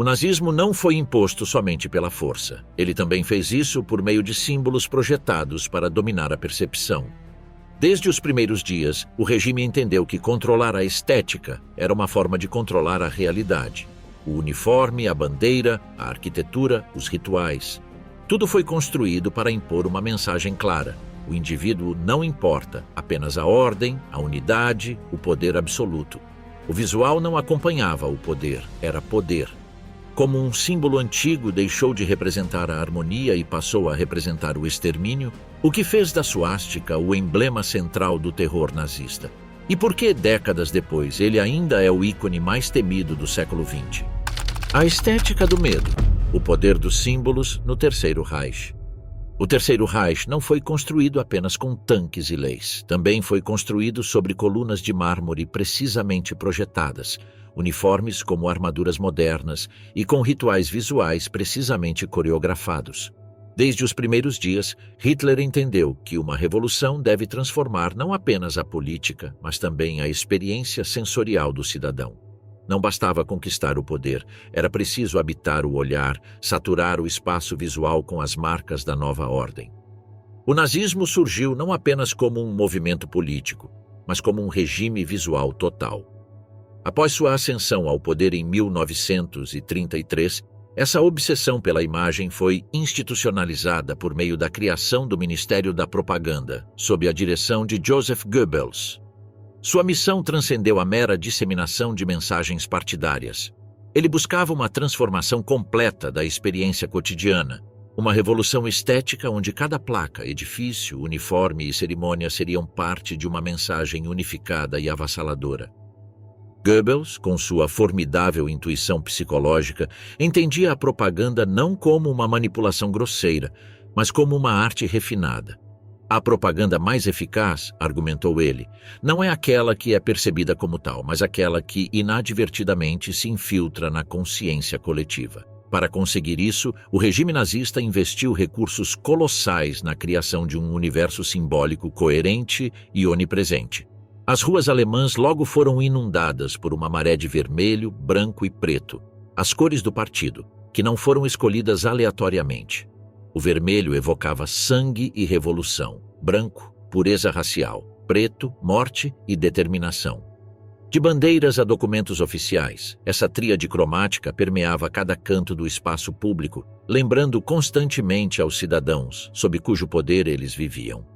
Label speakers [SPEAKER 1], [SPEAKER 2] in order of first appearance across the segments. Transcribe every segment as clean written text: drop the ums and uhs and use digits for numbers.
[SPEAKER 1] O nazismo não foi imposto somente pela força. Ele também fez isso por meio de símbolos projetados para dominar a percepção. Desde os primeiros dias, o regime entendeu que controlar a estética era uma forma de controlar a realidade. O uniforme, a bandeira, a arquitetura, os rituais. Tudo foi construído para impor uma mensagem clara. O indivíduo não importa, apenas a ordem, a unidade, o poder absoluto. O visual não acompanhava o poder, era poder. Como um símbolo antigo deixou de representar a harmonia e passou a representar o extermínio, o que fez da suástica o emblema central do terror nazista. E por que, décadas depois, ele ainda é o ícone mais temido do século XX? A estética do medo, o poder dos símbolos no Terceiro Reich. O Terceiro Reich não foi construído apenas com tanques e leis. Também foi construído sobre colunas de mármore precisamente projetadas, uniformes como armaduras modernas e com rituais visuais precisamente coreografados. Desde os primeiros dias, Hitler entendeu que uma revolução deve transformar não apenas a política, mas também a experiência sensorial do cidadão. Não bastava conquistar o poder, era preciso habitar o olhar, saturar o espaço visual com as marcas da nova ordem. O nazismo surgiu não apenas como um movimento político, mas como um regime visual total. Após sua ascensão ao poder em 1933, essa obsessão pela imagem foi institucionalizada por meio da criação do Ministério da Propaganda, sob a direção de Joseph Goebbels. Sua missão transcendeu a mera disseminação de mensagens partidárias. Ele buscava uma transformação completa da experiência cotidiana, uma revolução estética onde cada placa, edifício, uniforme e cerimônia seriam parte de uma mensagem unificada e avassaladora. Goebbels, com sua formidável intuição psicológica, entendia a propaganda não como uma manipulação grosseira, mas como uma arte refinada. A propaganda mais eficaz, argumentou ele, não é aquela que é percebida como tal, mas aquela que inadvertidamente se infiltra na consciência coletiva. Para conseguir isso, o regime nazista investiu recursos colossais na criação de um universo simbólico coerente e onipresente. As ruas alemãs logo foram inundadas por uma maré de vermelho, branco e preto, as cores do partido, que não foram escolhidas aleatoriamente. O vermelho evocava sangue e revolução, branco, pureza racial, preto, morte e determinação. De bandeiras a documentos oficiais, essa tríade cromática permeava cada canto do espaço público, lembrando constantemente aos cidadãos sob cujo poder eles viviam.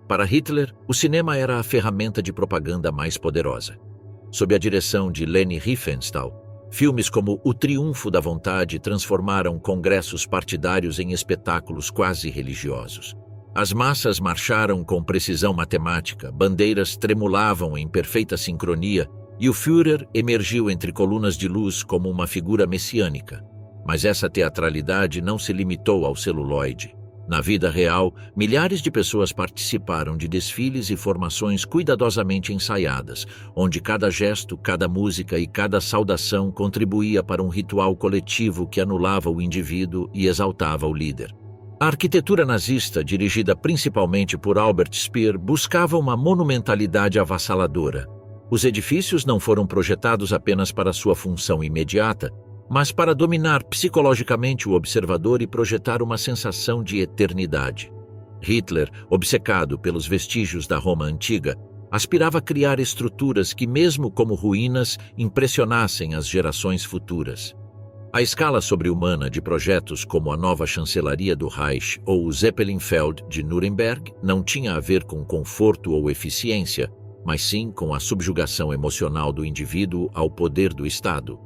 [SPEAKER 1] Para Hitler, o cinema era a ferramenta de propaganda mais poderosa. Sob a direção de Leni Riefenstahl, filmes como O Triunfo da Vontade transformaram congressos partidários em espetáculos quase religiosos. As massas marcharam com precisão matemática, bandeiras tremulavam em perfeita sincronia e o Führer emergiu entre colunas de luz como uma figura messiânica. Mas essa teatralidade não se limitou ao celuloide. Na vida real, milhares de pessoas participaram de desfiles e formações cuidadosamente ensaiadas, onde cada gesto, cada música e cada saudação contribuía para um ritual coletivo que anulava o indivíduo e exaltava o líder. A arquitetura nazista, dirigida principalmente por Albert Speer, buscava uma monumentalidade avassaladora. Os edifícios não foram projetados apenas para sua função imediata, mas para dominar psicologicamente o observador e projetar uma sensação de eternidade. Hitler, obcecado pelos vestígios da Roma antiga, aspirava a criar estruturas que, mesmo como ruínas, impressionassem as gerações futuras. A escala sobre-humana de projetos como a nova chancelaria do Reich ou o Zeppelinfeld de Nuremberg não tinha a ver com conforto ou eficiência, mas sim com a subjugação emocional do indivíduo ao poder do Estado.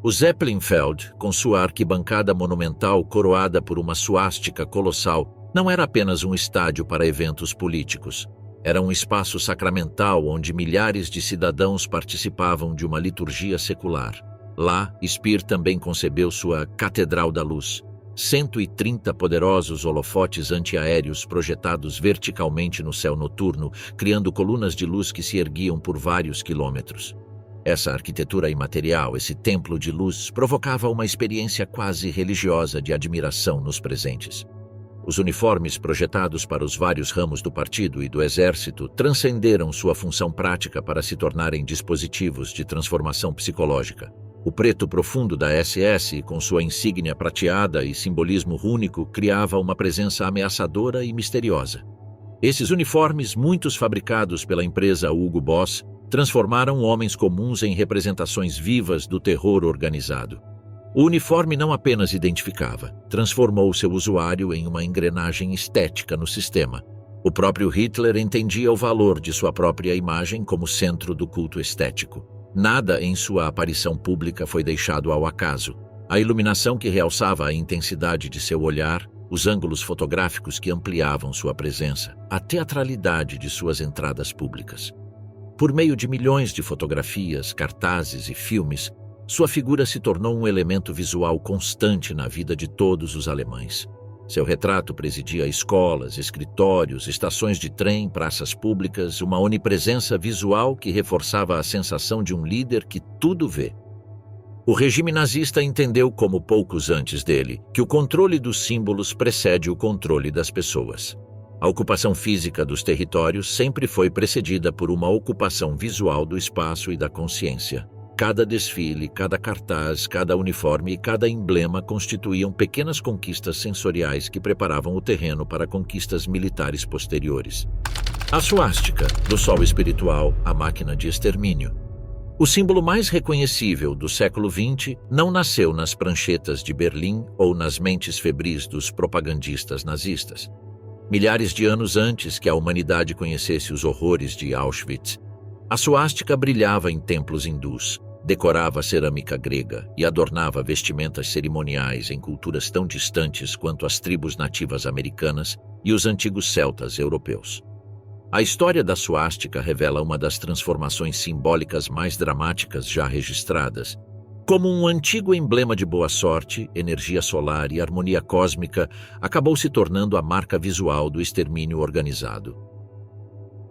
[SPEAKER 1] O Zeppelinfeld, com sua arquibancada monumental coroada por uma suástica colossal, não era apenas um estádio para eventos políticos. Era um espaço sacramental onde milhares de cidadãos participavam de uma liturgia secular. Lá, Speer também concebeu sua Catedral da Luz, 130 poderosos holofotes antiaéreos projetados verticalmente no céu noturno, criando colunas de luz que se erguiam por vários quilômetros. Essa arquitetura imaterial, esse templo de luz, provocava uma experiência quase religiosa de admiração nos presentes. Os uniformes projetados para os vários ramos do partido e do exército transcenderam sua função prática para se tornarem dispositivos de transformação psicológica. O preto profundo da SS, com sua insígnia prateada e simbolismo rúnico, criava uma presença ameaçadora e misteriosa. Esses uniformes, muitos fabricados pela empresa Hugo Boss, transformaram homens comuns em representações vivas do terror organizado. O uniforme não apenas identificava, transformou seu usuário em uma engrenagem estética no sistema. O próprio Hitler entendia o valor de sua própria imagem como centro do culto estético. Nada em sua aparição pública foi deixado ao acaso. A iluminação que realçava a intensidade de seu olhar, os ângulos fotográficos que ampliavam sua presença, a teatralidade de suas entradas públicas. Por meio de milhões de fotografias, cartazes e filmes, sua figura se tornou um elemento visual constante na vida de todos os alemães. Seu retrato presidia escolas, escritórios, estações de trem, praças públicas, uma onipresença visual que reforçava a sensação de um líder que tudo vê. O regime nazista entendeu, como poucos antes dele, que o controle dos símbolos precede o controle das pessoas. A ocupação física dos territórios sempre foi precedida por uma ocupação visual do espaço e da consciência. Cada desfile, cada cartaz, cada uniforme e cada emblema constituíam pequenas conquistas sensoriais que preparavam o terreno para conquistas militares posteriores. A suástica, do sol espiritual, a máquina de extermínio. O símbolo mais reconhecível do século XX não nasceu nas pranchetas de Berlim ou nas mentes febris dos propagandistas nazistas. Milhares de anos antes que a humanidade conhecesse os horrores de Auschwitz, a suástica brilhava em templos hindus, decorava a cerâmica grega e adornava vestimentas cerimoniais em culturas tão distantes quanto as tribos nativas americanas e os antigos celtas europeus. A história da suástica revela uma das transformações simbólicas mais dramáticas já registradas. Como um antigo emblema de boa sorte, energia solar e harmonia cósmica, acabou se tornando a marca visual do extermínio organizado.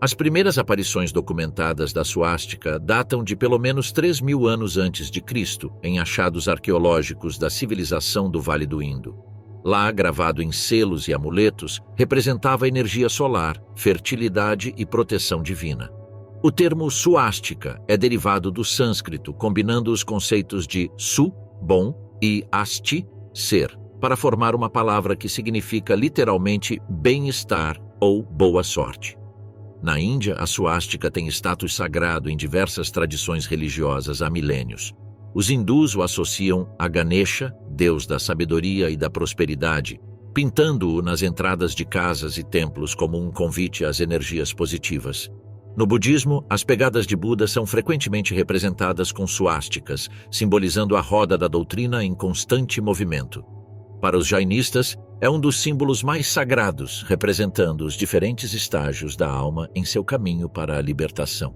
[SPEAKER 1] As primeiras aparições documentadas da suástica datam de pelo menos 3.000 anos antes de Cristo, em achados arqueológicos da civilização do Vale do Indo. Lá, gravado em selos e amuletos, representava energia solar, fertilidade e proteção divina. O termo suástica é derivado do sânscrito, combinando os conceitos de su, bom, e asti, ser, para formar uma palavra que significa literalmente bem-estar ou boa sorte. Na Índia, a suástica tem status sagrado em diversas tradições religiosas há milênios. Os hindus o associam a Ganesha, deus da sabedoria e da prosperidade, pintando-o nas entradas de casas e templos como um convite às energias positivas. No budismo, as pegadas de Buda são frequentemente representadas com suásticas, simbolizando a roda da doutrina em constante movimento. Para os jainistas, é um dos símbolos mais sagrados, representando os diferentes estágios da alma em seu caminho para a libertação.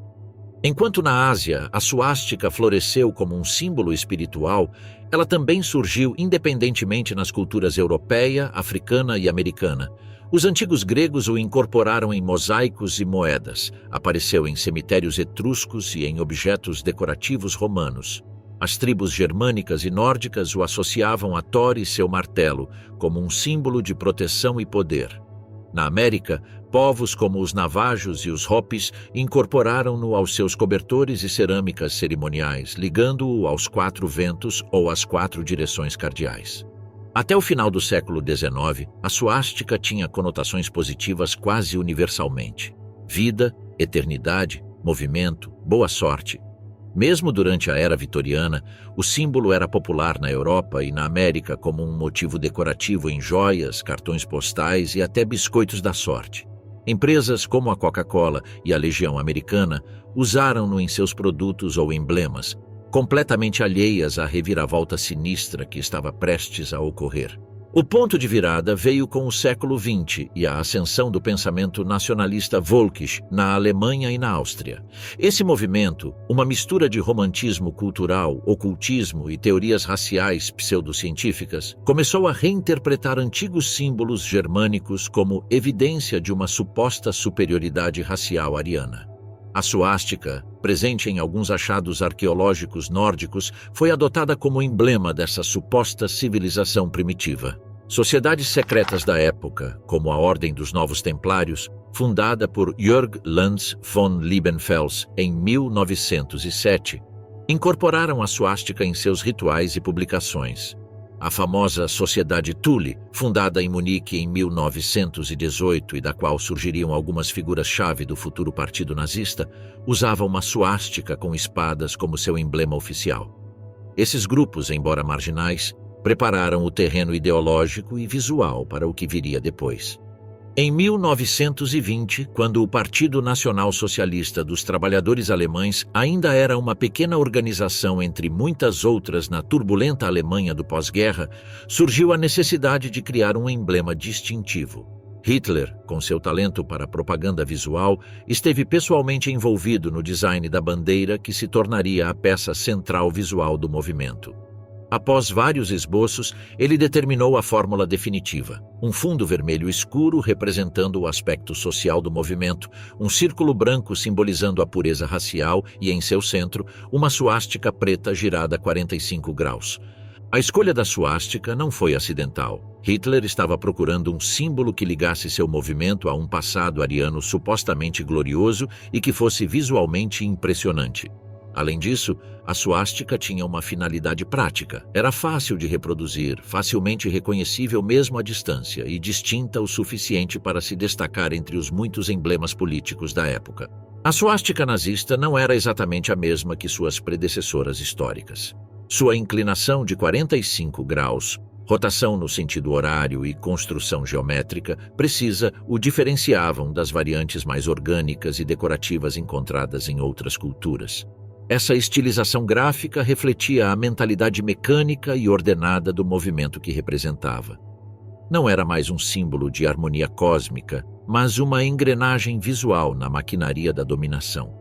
[SPEAKER 1] Enquanto na Ásia a suástica floresceu como um símbolo espiritual, ela também surgiu independentemente nas culturas europeia, africana e americana. Os antigos gregos o incorporaram em mosaicos e moedas, apareceu em cemitérios etruscos e em objetos decorativos romanos. As tribos germânicas e nórdicas o associavam a Thor e seu martelo, como um símbolo de proteção e poder. Na América, povos como os navajos e os hopis incorporaram-no aos seus cobertores e cerâmicas cerimoniais, ligando-o aos 4 ventos ou às 4 direções cardeais. Até o final do século XIX, a suástica tinha conotações positivas quase universalmente: vida, eternidade, movimento, boa sorte. Mesmo durante a era vitoriana, o símbolo era popular na Europa e na América como um motivo decorativo em joias, cartões postais e até biscoitos da sorte. Empresas como a Coca-Cola e a Legião Americana usaram-no em seus produtos ou emblemas, completamente alheias à reviravolta sinistra que estava prestes a ocorrer. O ponto de virada veio com o século XX e a ascensão do pensamento nacionalista Völkisch na Alemanha e na Áustria. Esse movimento, uma mistura de romantismo cultural, ocultismo e teorias raciais pseudocientíficas, começou a reinterpretar antigos símbolos germânicos como evidência de uma suposta superioridade racial ariana. A suástica, presente em alguns achados arqueológicos nórdicos, foi adotada como emblema dessa suposta civilização primitiva. Sociedades secretas da época, como a Ordem dos Novos Templários, fundada por Jörg Lanz von Liebenfels em 1907, Incorporaram a suástica em seus rituais e publicações. A famosa Sociedade Thule, fundada em Munique em 1918 e da qual surgiriam algumas figuras-chave do futuro partido nazista, usava uma suástica com espadas como seu emblema oficial. Esses grupos, embora marginais, prepararam o terreno ideológico e visual para o que viria depois. Em 1920, quando o Partido Nacional Socialista dos Trabalhadores Alemães ainda era uma pequena organização entre muitas outras na turbulenta Alemanha do pós-guerra, surgiu a necessidade de criar um emblema distintivo. Hitler, com seu talento para propaganda visual, esteve pessoalmente envolvido no design da bandeira que se tornaria a peça central visual do movimento. Após vários esboços, ele determinou a fórmula definitiva: um fundo vermelho escuro representando o aspecto social do movimento, um círculo branco simbolizando a pureza racial e, em seu centro, uma suástica preta girada a 45 graus. A escolha da suástica não foi acidental. Hitler estava procurando um símbolo que ligasse seu movimento a um passado ariano supostamente glorioso e que fosse visualmente impressionante. Além disso, a suástica tinha uma finalidade prática. Era fácil de reproduzir, facilmente reconhecível mesmo à distância e distinta o suficiente para se destacar entre os muitos emblemas políticos da época. A suástica nazista não era exatamente a mesma que suas predecessoras históricas. Sua inclinação de 45 graus, rotação no sentido horário e construção geométrica precisa o diferenciavam das variantes mais orgânicas e decorativas encontradas em outras culturas. Essa estilização gráfica refletia a mentalidade mecânica e ordenada do movimento que representava. Não era mais um símbolo de harmonia cósmica, mas uma engrenagem visual na maquinaria da dominação.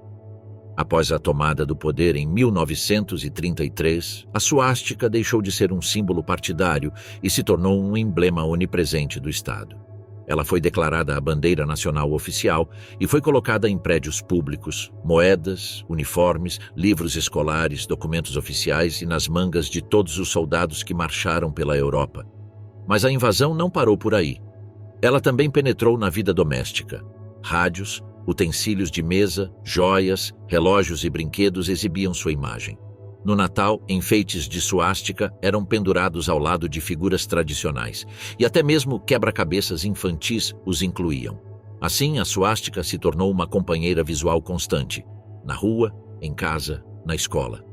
[SPEAKER 1] Após a tomada do poder em 1933, a suástica deixou de ser um símbolo partidário e se tornou um emblema onipresente do Estado. Ela foi declarada a bandeira nacional oficial e foi colocada em prédios públicos, moedas, uniformes, livros escolares, documentos oficiais e nas mangas de todos os soldados que marcharam pela Europa. Mas a invasão não parou por aí. Ela também penetrou na vida doméstica. Rádios, utensílios de mesa, joias, relógios e brinquedos exibiam sua imagem. No Natal, enfeites de suástica eram pendurados ao lado de figuras tradicionais, e até mesmo quebra-cabeças infantis os incluíam. Assim, a suástica se tornou uma companheira visual constante, na rua, em casa, na escola.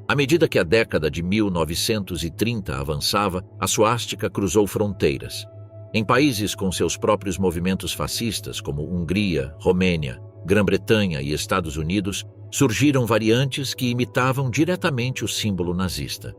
[SPEAKER 1] À medida que a década de 1930 avançava, a suástica cruzou fronteiras. Em países com seus próprios movimentos fascistas, como Hungria, Romênia, Grã-Bretanha e Estados Unidos, surgiram variantes que imitavam diretamente o símbolo nazista.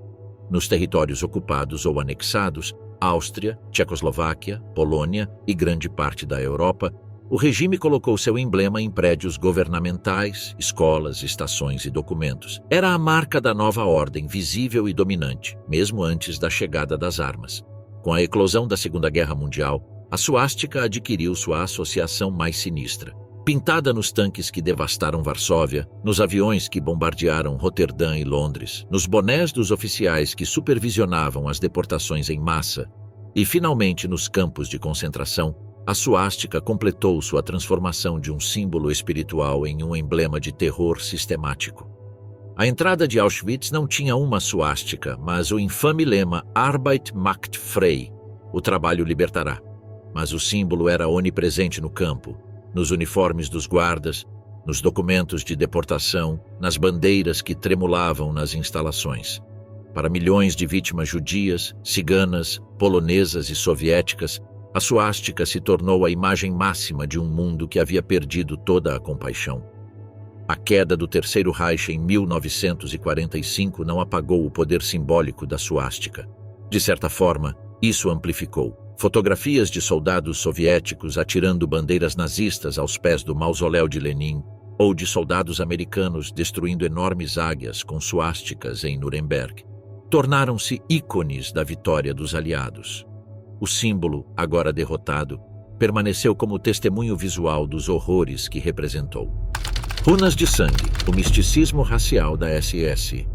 [SPEAKER 1] Nos territórios ocupados ou anexados, Áustria, Tchecoslováquia, Polônia e grande parte da Europa, o regime colocou seu emblema em prédios governamentais, escolas, estações e documentos. Era a marca da nova ordem, visível e dominante, mesmo antes da chegada das armas. Com a eclosão da Segunda Guerra Mundial, a suástica adquiriu sua associação mais sinistra. Pintada nos tanques que devastaram Varsóvia, nos aviões que bombardearam Roterdã e Londres, nos bonés dos oficiais que supervisionavam as deportações em massa e, finalmente, nos campos de concentração, a suástica completou sua transformação de um símbolo espiritual em um emblema de terror sistemático. A entrada de Auschwitz não tinha uma suástica, mas o infame lema Arbeit macht frei, o trabalho libertará. Mas o símbolo era onipresente no campo, nos uniformes dos guardas, nos documentos de deportação, nas bandeiras que tremulavam nas instalações. Para milhões de vítimas judias, ciganas, polonesas e soviéticas, a suástica se tornou a imagem máxima de um mundo que havia perdido toda a compaixão. A queda do Terceiro Reich em 1945 não apagou o poder simbólico da suástica. De certa forma, isso amplificou. Fotografias de soldados soviéticos atirando bandeiras nazistas aos pés do mausoléu de Lenin, ou de soldados americanos destruindo enormes águias com suásticas em Nuremberg, tornaram-se ícones da vitória dos aliados. O símbolo, agora derrotado, permaneceu como testemunho visual dos horrores que representou. Runas de sangue, o misticismo racial da SS.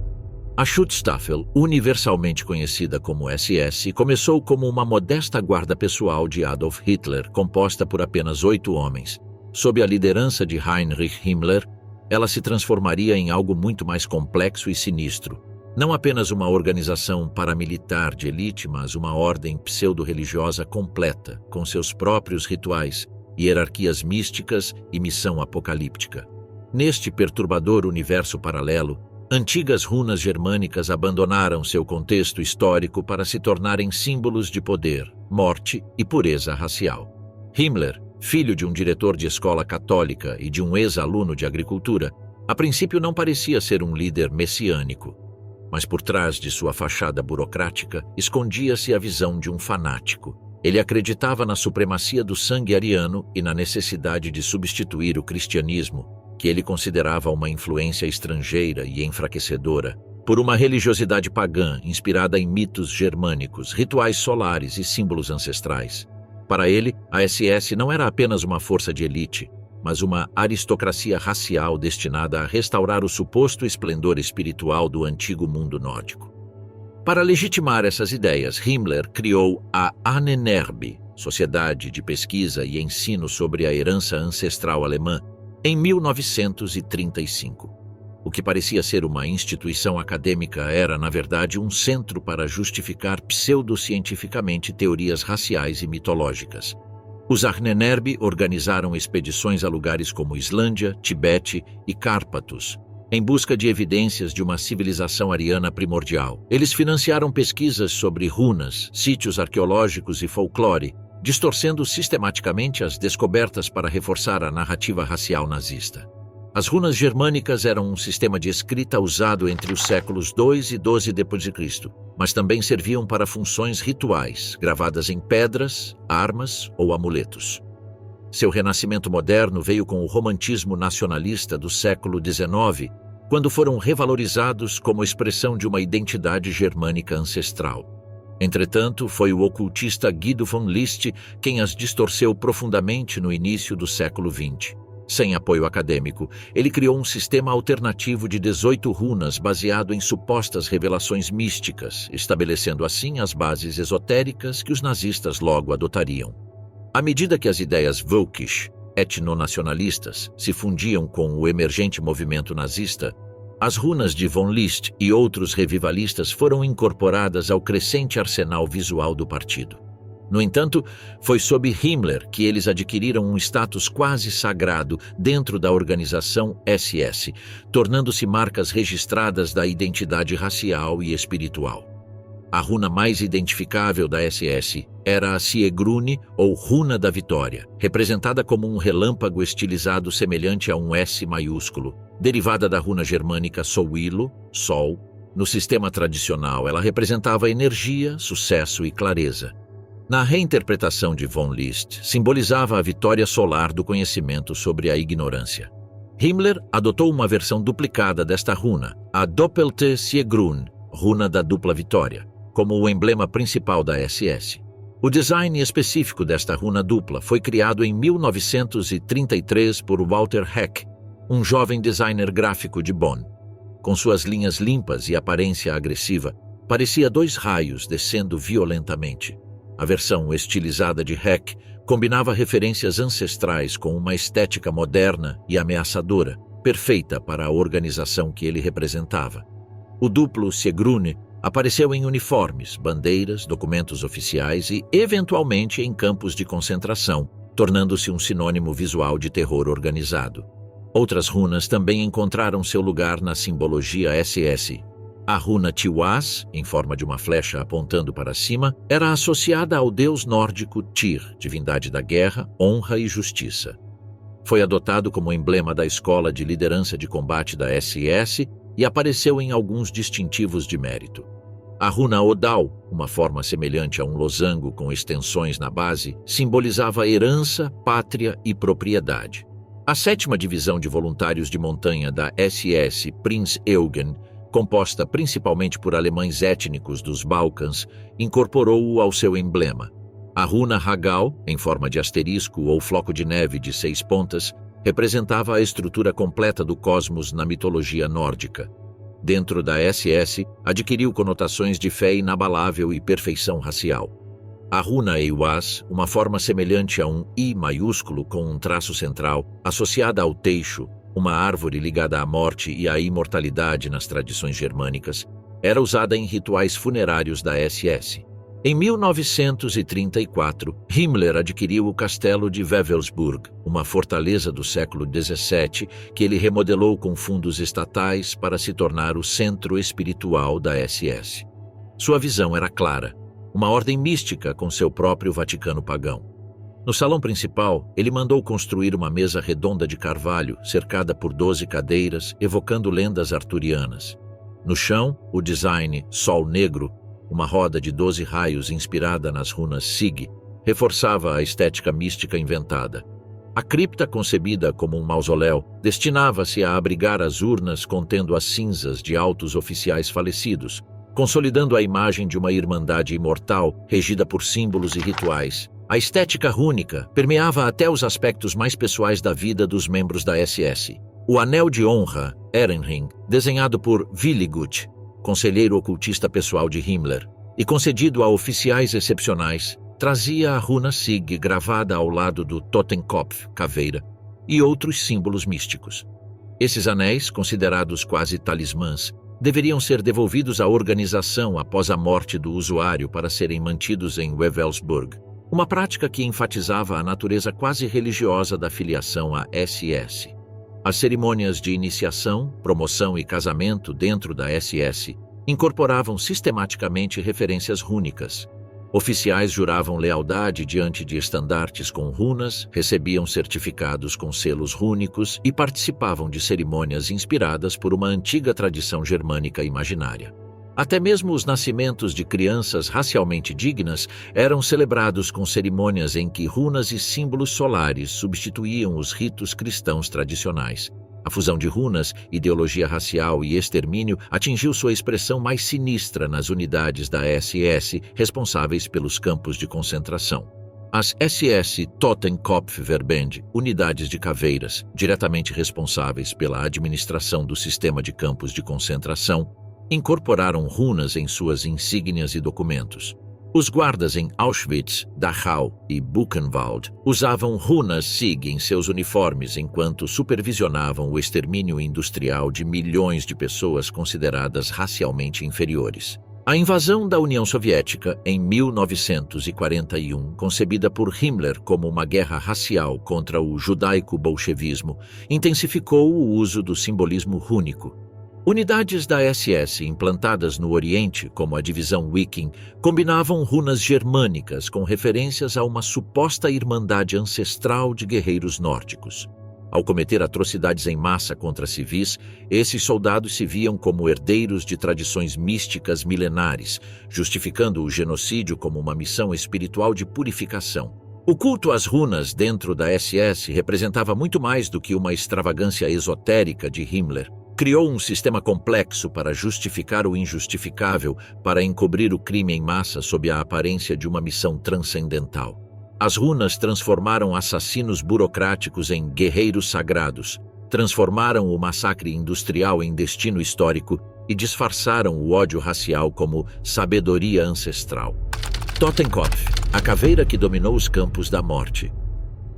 [SPEAKER 1] A Schutzstaffel, universalmente conhecida como SS, começou como uma modesta guarda pessoal de Adolf Hitler, composta por apenas 8 homens. Sob a liderança de Heinrich Himmler, ela se transformaria em algo muito mais complexo e sinistro. Não apenas uma organização paramilitar de elite, mas uma ordem pseudo-religiosa completa, com seus próprios rituais, hierarquias místicas e missão apocalíptica. Neste perturbador universo paralelo, antigas runas germânicas abandonaram seu contexto histórico para se tornarem símbolos de poder, morte e pureza racial. Himmler, filho de um diretor de escola católica e de um ex-aluno de agricultura, a princípio não parecia ser um líder messiânico. Mas por trás de sua fachada burocrática escondia-se a visão de um fanático. Ele acreditava na supremacia do sangue ariano e na necessidade de substituir o cristianismo, que ele considerava uma influência estrangeira e enfraquecedora, por uma religiosidade pagã inspirada em mitos germânicos, rituais solares e símbolos ancestrais. Para ele, a SS não era apenas uma força de elite, mas uma aristocracia racial destinada a restaurar o suposto esplendor espiritual do antigo mundo nórdico. Para legitimar essas ideias, Himmler criou a Ahnenerbe, Sociedade de Pesquisa e Ensino sobre a Herança Ancestral Alemã, em 1935. O que parecia ser uma instituição acadêmica era, na verdade, um centro para justificar pseudocientificamente teorias raciais e mitológicas. Os Ahnenerbe organizaram expedições a lugares como Islândia, Tibete e Cárpatos, em busca de evidências de uma civilização ariana primordial. Eles financiaram pesquisas sobre runas, sítios arqueológicos e folclore, distorcendo sistematicamente as descobertas para reforçar a narrativa racial nazista. As runas germânicas eram um sistema de escrita usado entre os séculos II e XII d.C., mas também serviam para funções rituais, gravadas em pedras, armas ou amuletos. Seu renascimento moderno veio com o romantismo nacionalista do século XIX, quando foram revalorizados como expressão de uma identidade germânica ancestral. Entretanto, foi o ocultista Guido von List quem as distorceu profundamente no início do século XX. Sem apoio acadêmico, ele criou um sistema alternativo de 18 runas baseado em supostas revelações místicas, estabelecendo assim as bases esotéricas que os nazistas logo adotariam. À medida que as ideias Völkisch, etnonacionalistas, se fundiam com o emergente movimento nazista, as runas de von List e outros revivalistas foram incorporadas ao crescente arsenal visual do partido. No entanto, foi sob Himmler que eles adquiriram um status quase sagrado dentro da organização SS, tornando-se marcas registradas da identidade racial e espiritual. A runa mais identificável da SS era a Siegrune, ou Runa da Vitória, representada como um relâmpago estilizado semelhante a um S maiúsculo, derivada da runa germânica Solwilo, Sol. No sistema tradicional, ela representava energia, sucesso e clareza. Na reinterpretação de von List, simbolizava a vitória solar do conhecimento sobre a ignorância. Himmler adotou uma versão duplicada desta runa, a Doppelte Siegrun, Runa da Dupla Vitória, como o emblema principal da SS. O design específico desta runa dupla foi criado em 1933 por Walter Heck, um jovem designer gráfico de Bonn. Com suas linhas limpas e aparência agressiva, parecia dois raios descendo violentamente. A versão estilizada de Heck combinava referências ancestrais com uma estética moderna e ameaçadora, perfeita para a organização que ele representava. O duplo Siegrune apareceu em uniformes, bandeiras, documentos oficiais e, eventualmente, em campos de concentração, tornando-se um sinônimo visual de terror organizado. Outras runas também encontraram seu lugar na simbologia SS. A runa Tiwaz, em forma de uma flecha apontando para cima, era associada ao deus nórdico Tyr, divindade da guerra, honra e justiça. Foi adotado como emblema da escola de liderança de combate da SS e apareceu em alguns distintivos de mérito. A runa Odal, uma forma semelhante a um losango com extensões na base, simbolizava herança, pátria e propriedade. A 7ª Divisão de Voluntários de Montanha da SS Prinz Eugen, composta principalmente por alemães étnicos dos Balcãs, incorporou-o ao seu emblema. A runa Hagal, em forma de asterisco ou floco de neve de 6 pontas, representava a estrutura completa do cosmos na mitologia nórdica. Dentro da SS, adquiriu conotações de fé inabalável e perfeição racial. A runa Eiwaz, uma forma semelhante a um I maiúsculo com um traço central, associada ao teixo, uma árvore ligada à morte e à imortalidade nas tradições germânicas, era usada em rituais funerários da SS. Em 1934, Himmler adquiriu o castelo de Wewelsburg, uma fortaleza do século XVII que ele remodelou com fundos estatais para se tornar o centro espiritual da SS. Sua visão era clara, uma ordem mística com seu próprio Vaticano pagão. No salão principal, ele mandou construir uma mesa redonda de carvalho, cercada por 12 cadeiras, evocando lendas arturianas. No chão, o design Sol Negro, uma roda de 12 raios inspirada nas runas Sig, reforçava a estética mística inventada. A cripta, concebida como um mausoléu, destinava-se a abrigar as urnas contendo as cinzas de altos oficiais falecidos, consolidando a imagem de uma irmandade imortal regida por símbolos e rituais. A estética rúnica permeava até os aspectos mais pessoais da vida dos membros da SS. O anel de honra, Ehrenring, desenhado por Willigut, conselheiro ocultista pessoal de Himmler, e concedido a oficiais excepcionais, trazia a runa Sig gravada ao lado do Totenkopf, caveira, e outros símbolos místicos. Esses anéis, considerados quase talismãs, deveriam ser devolvidos à organização após a morte do usuário para serem mantidos em Wewelsburg, uma prática que enfatizava a natureza quase religiosa da filiação à SS. As cerimônias de iniciação, promoção e casamento dentro da SS incorporavam sistematicamente referências rúnicas. Oficiais juravam lealdade diante de estandartes com runas, recebiam certificados com selos rúnicos e participavam de cerimônias inspiradas por uma antiga tradição germânica imaginária. Até mesmo os nascimentos de crianças racialmente dignas eram celebrados com cerimônias em que runas e símbolos solares substituíam os ritos cristãos tradicionais. A fusão de runas, ideologia racial e extermínio atingiu sua expressão mais sinistra nas unidades da SS responsáveis pelos campos de concentração. As SS Totenkopfverbände, unidades de caveiras, diretamente responsáveis pela administração do sistema de campos de concentração, incorporaram runas em suas insígnias e documentos. Os guardas em Auschwitz, Dachau e Buchenwald usavam runas Sig em seus uniformes enquanto supervisionavam o extermínio industrial de milhões de pessoas consideradas racialmente inferiores. A invasão da União Soviética, em 1941, concebida por Himmler como uma guerra racial contra o judaico-bolchevismo, intensificou o uso do simbolismo rúnico. Unidades da SS implantadas no Oriente, como a divisão Wiking, combinavam runas germânicas com referências a uma suposta irmandade ancestral de guerreiros nórdicos. Ao cometer atrocidades em massa contra civis, esses soldados se viam como herdeiros de tradições místicas milenares, justificando o genocídio como uma missão espiritual de purificação. O culto às runas dentro da SS representava muito mais do que uma extravagância esotérica de Himmler. Criou um sistema complexo para justificar o injustificável, para encobrir o crime em massa sob a aparência de uma missão transcendental. As runas transformaram assassinos burocráticos em guerreiros sagrados, transformaram o massacre industrial em destino histórico e disfarçaram o ódio racial como sabedoria ancestral. Totenkopf, a caveira que dominou os campos da morte.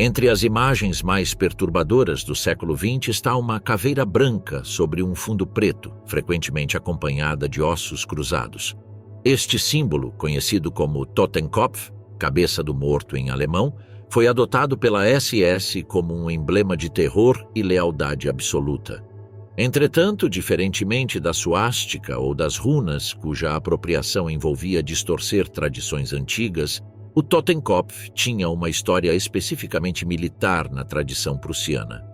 [SPEAKER 1] Entre as imagens mais perturbadoras do século XX está uma caveira branca sobre um fundo preto, frequentemente acompanhada de ossos cruzados. Este símbolo, conhecido como Totenkopf, cabeça do morto em alemão, foi adotado pela SS como um emblema de terror e lealdade absoluta. Entretanto, diferentemente da suástica ou das runas, cuja apropriação envolvia distorcer tradições antigas, o Totenkopf tinha uma história especificamente militar na tradição prussiana.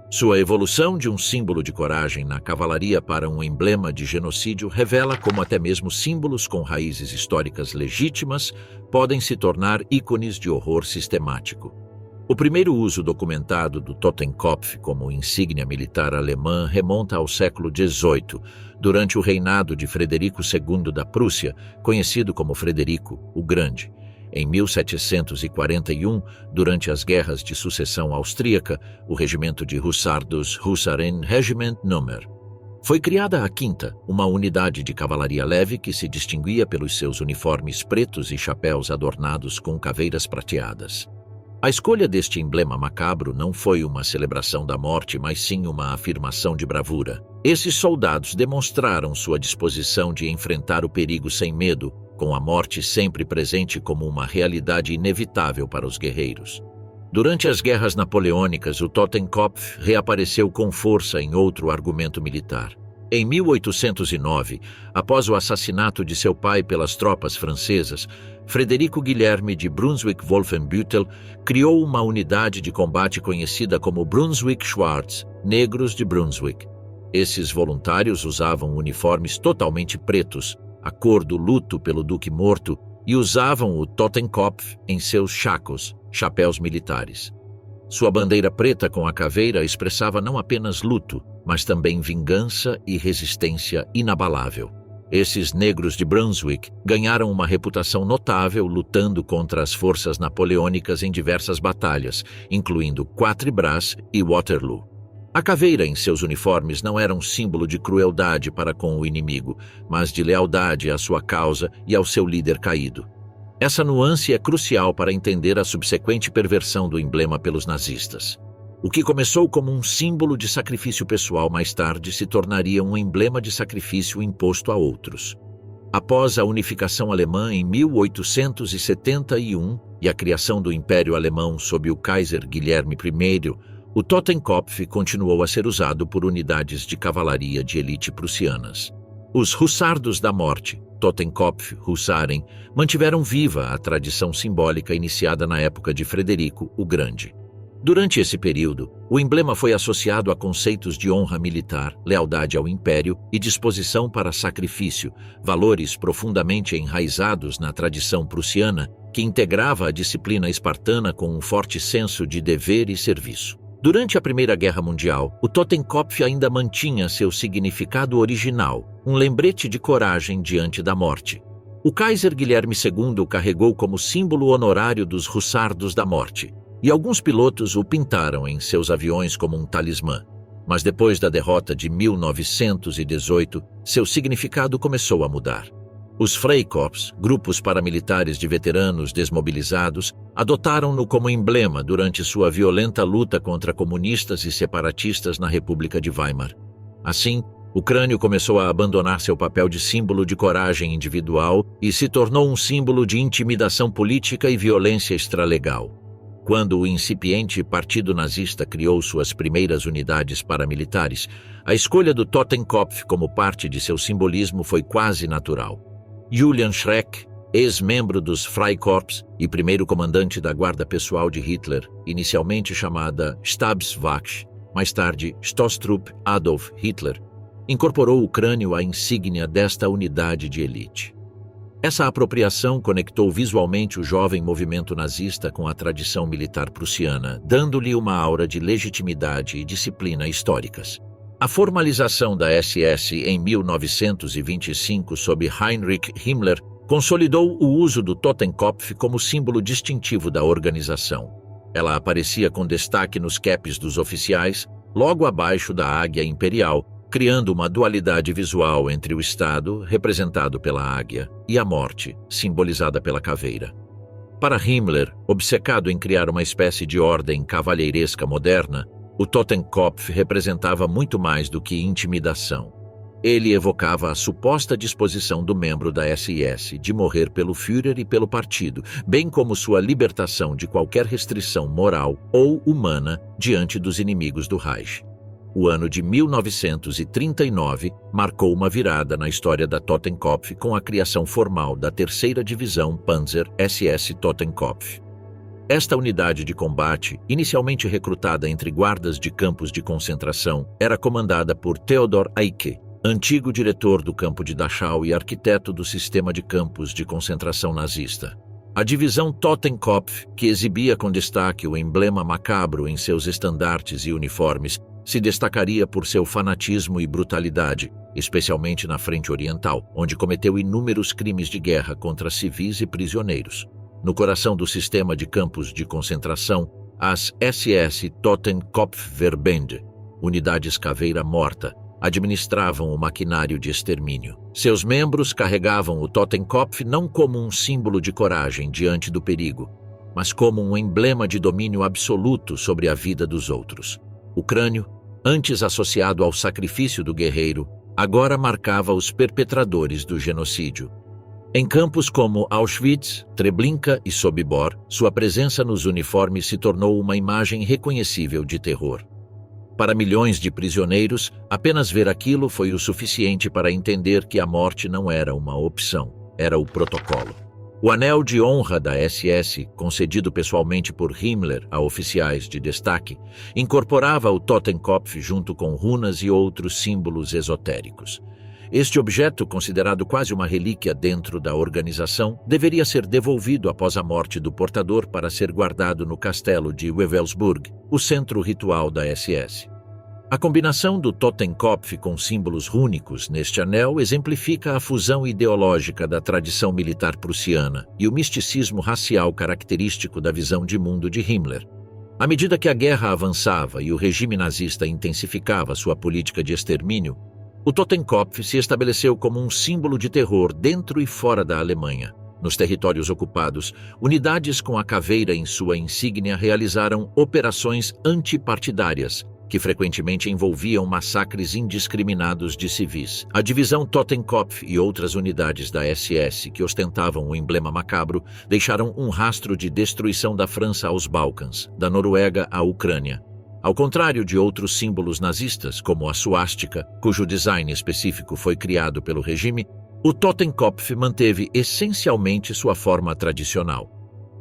[SPEAKER 1] Sua evolução de um símbolo de coragem na cavalaria para um emblema de genocídio revela como até mesmo símbolos com raízes históricas legítimas podem se tornar ícones de horror sistemático. O primeiro uso documentado do Totenkopf como insígnia militar alemã remonta ao século XVIII, durante o reinado de Frederico II da Prússia, conhecido como Frederico o Grande. Em 1741, durante as guerras de sucessão austríaca, o regimento de Hussardos Husarenregiment Nr. Foi criada a Quinta, uma unidade de cavalaria leve que se distinguia pelos seus uniformes pretos e chapéus adornados com caveiras prateadas. A escolha deste emblema macabro não foi uma celebração da morte, mas sim uma afirmação de bravura. Esses soldados demonstraram sua disposição de enfrentar o perigo sem medo, com a morte sempre presente como uma realidade inevitável para os guerreiros. Durante as guerras napoleônicas, o Totenkopf reapareceu com força em outro argumento militar. Em 1809, após o assassinato de seu pai pelas tropas francesas, Frederico Guilherme de Brunswick-Wolfenbüttel criou uma unidade de combate conhecida como Brunswick Schwarz, Negros de Brunswick. Esses voluntários usavam uniformes totalmente pretos, a cor do luto pelo duque morto, e usavam o Totenkopf em seus chacos, chapéus militares. Sua bandeira preta com a caveira expressava não apenas luto, mas também vingança e resistência inabalável. Esses negros de Brunswick ganharam uma reputação notável lutando contra as forças napoleônicas em diversas batalhas, incluindo Quatre Bras e Waterloo. A caveira em seus uniformes não era um símbolo de crueldade para com o inimigo, mas de lealdade à sua causa e ao seu líder caído. Essa nuance é crucial para entender a subsequente perversão do emblema pelos nazistas. O que começou como um símbolo de sacrifício pessoal mais tarde se tornaria um emblema de sacrifício imposto a outros. Após a unificação alemã em 1871 e a criação do Império Alemão sob o Kaiser Guilherme I, o Totenkopf continuou a ser usado por unidades de cavalaria de elite prussianas. Os Hussardos da Morte, Totenkopf Hussaren, mantiveram viva a tradição simbólica iniciada na época de Frederico o Grande. Durante esse período, o emblema foi associado a conceitos de honra militar, lealdade ao império e disposição para sacrifício, valores profundamente enraizados na tradição prussiana que integrava a disciplina espartana com um forte senso de dever e serviço. Durante a Primeira Guerra Mundial, o Totenkopf ainda mantinha seu significado original, um lembrete de coragem diante da morte. O Kaiser Guilherme II o carregou como símbolo honorário dos Hussardos da Morte, e alguns pilotos o pintaram em seus aviões como um talismã. Mas depois da derrota de 1918, seu significado começou a mudar. Os Freikorps, grupos paramilitares de veteranos desmobilizados, adotaram-no como emblema durante sua violenta luta contra comunistas e separatistas na República de Weimar. Assim, o crânio começou a abandonar seu papel de símbolo de coragem individual e se tornou um símbolo de intimidação política e violência extralegal. Quando o incipiente Partido Nazista criou suas primeiras unidades paramilitares, a escolha do Totenkopf como parte de seu simbolismo foi quase natural. Julian Schreck, ex-membro dos Freikorps e primeiro comandante da guarda pessoal de Hitler, inicialmente chamada Stabswacht, mais tarde Stosstrup Adolf Hitler, incorporou o crânio à insígnia desta unidade de elite. Essa apropriação conectou visualmente o jovem movimento nazista com a tradição militar prussiana, dando-lhe uma aura de legitimidade e disciplina históricas. A formalização da SS em 1925 sob Heinrich Himmler consolidou o uso do Totenkopf como símbolo distintivo da organização. Ela aparecia com destaque nos capes dos oficiais, logo abaixo da águia imperial, criando uma dualidade visual entre o Estado, representado pela águia, e a morte, simbolizada pela caveira. Para Himmler, obcecado em criar uma espécie de ordem cavalheiresca moderna, o Totenkopf representava muito mais do que intimidação. Ele evocava a suposta disposição do membro da SS de morrer pelo Führer e pelo partido, bem como sua libertação de qualquer restrição moral ou humana diante dos inimigos do Reich. O ano de 1939 marcou uma virada na história da Totenkopf com a criação formal da 3ª Divisão Panzer SS Totenkopf. Esta unidade de combate, inicialmente recrutada entre guardas de campos de concentração, era comandada por Theodor Eicke, antigo diretor do campo de Dachau e arquiteto do sistema de campos de concentração nazista. A divisão Totenkopf, que exibia com destaque o emblema macabro em seus estandartes e uniformes, se destacaria por seu fanatismo e brutalidade, especialmente na frente oriental, onde cometeu inúmeros crimes de guerra contra civis e prisioneiros. No coração do sistema de campos de concentração, as SS Totenkopfverbände, unidades caveira morta, administravam o maquinário de extermínio. Seus membros carregavam o Totenkopf não como um símbolo de coragem diante do perigo, mas como um emblema de domínio absoluto sobre a vida dos outros. O crânio, antes associado ao sacrifício do guerreiro, agora marcava os perpetradores do genocídio. Em campos como Auschwitz, Treblinka e Sobibor, sua presença nos uniformes se tornou uma imagem reconhecível de terror. Para milhões de prisioneiros, apenas ver aquilo foi o suficiente para entender que a morte não era uma opção, era o protocolo. O anel de honra da SS, concedido pessoalmente por Himmler a oficiais de destaque, incorporava o Totenkopf junto com runas e outros símbolos esotéricos. Este objeto, considerado quase uma relíquia dentro da organização, deveria ser devolvido após a morte do portador para ser guardado no castelo de Wewelsburg, o centro ritual da SS. A combinação do Totenkopf com símbolos rúnicos neste anel exemplifica a fusão ideológica da tradição militar prussiana e o misticismo racial característico da visão de mundo de Himmler. À medida que a guerra avançava e o regime nazista intensificava sua política de extermínio, o Totenkopf se estabeleceu como um símbolo de terror dentro e fora da Alemanha. Nos territórios ocupados, unidades com a caveira em sua insígnia realizaram operações antipartidárias, que frequentemente envolviam massacres indiscriminados de civis. A divisão Totenkopf e outras unidades da SS que ostentavam o emblema macabro deixaram um rastro de destruição da França aos Balcãs, da Noruega à Ucrânia. Ao contrário de outros símbolos nazistas, como a suástica, cujo design específico foi criado pelo regime, o Totenkopf manteve essencialmente sua forma tradicional.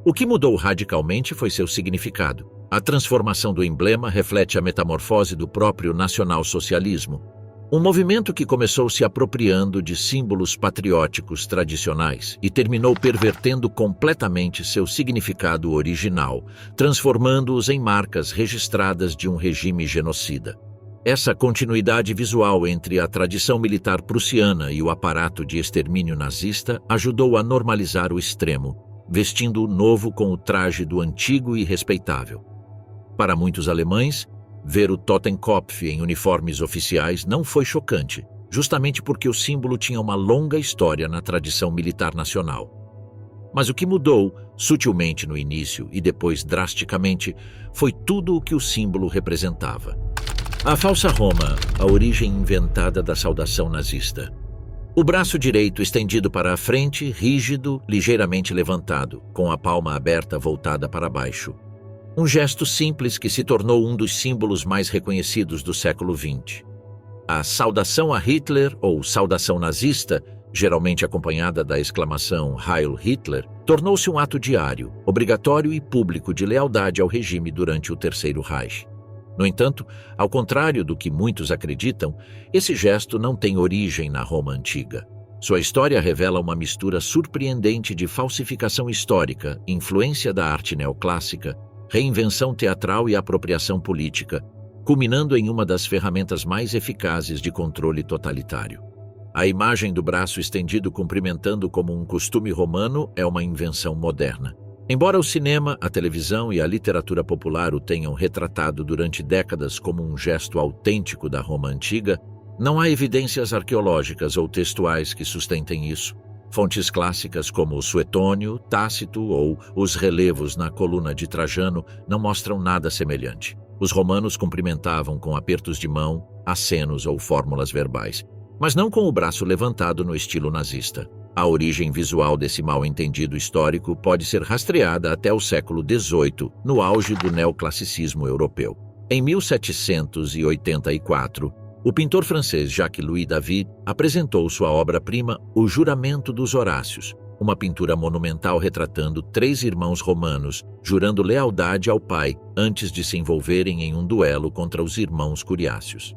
[SPEAKER 1] O que mudou radicalmente foi seu significado. A transformação do emblema reflete a metamorfose do próprio nacionalsocialismo, um movimento que começou se apropriando de símbolos patrióticos tradicionais e terminou pervertendo completamente seu significado original, transformando-os em marcas registradas de um regime genocida. Essa continuidade visual entre a tradição militar prussiana e o aparato de extermínio nazista ajudou a normalizar o extremo, vestindo o novo com o traje do antigo e respeitável. Para muitos alemães, ver o Totenkopf em uniformes oficiais não foi chocante, justamente porque o símbolo tinha uma longa história na tradição militar nacional. Mas o que mudou, sutilmente no início e depois drasticamente, foi tudo o que o símbolo representava. A falsa Roma, a origem inventada da saudação nazista. O braço direito estendido para a frente, rígido, ligeiramente levantado, com a palma aberta voltada para baixo. Um gesto simples que se tornou um dos símbolos mais reconhecidos do século XX. A saudação a Hitler, ou saudação nazista, geralmente acompanhada da exclamação Heil Hitler, tornou-se um ato diário, obrigatório e público de lealdade ao regime durante o Terceiro Reich. No entanto, ao contrário do que muitos acreditam, esse gesto não tem origem na Roma antiga. Sua história revela uma mistura surpreendente de falsificação histórica, influência da arte neoclássica, reinvenção teatral e apropriação política, culminando em uma das ferramentas mais eficazes de controle totalitário. A imagem do braço estendido cumprimentando como um costume romano é uma invenção moderna. Embora o cinema, a televisão e a literatura popular o tenham retratado durante décadas como um gesto autêntico da Roma antiga, não há evidências arqueológicas ou textuais que sustentem isso. Fontes clássicas como o Suetônio, Tácito ou os relevos na coluna de Trajano não mostram nada semelhante. Os romanos cumprimentavam com apertos de mão, acenos ou fórmulas verbais, mas não com o braço levantado no estilo nazista. A origem visual desse mal-entendido histórico pode ser rastreada até o século XVIII, no auge do neoclassicismo europeu. Em 1784, o pintor francês Jacques-Louis David apresentou sua obra-prima O Juramento dos Horácios, uma pintura monumental retratando 3 irmãos romanos jurando lealdade ao pai antes de se envolverem em um duelo contra os irmãos Curiáceos.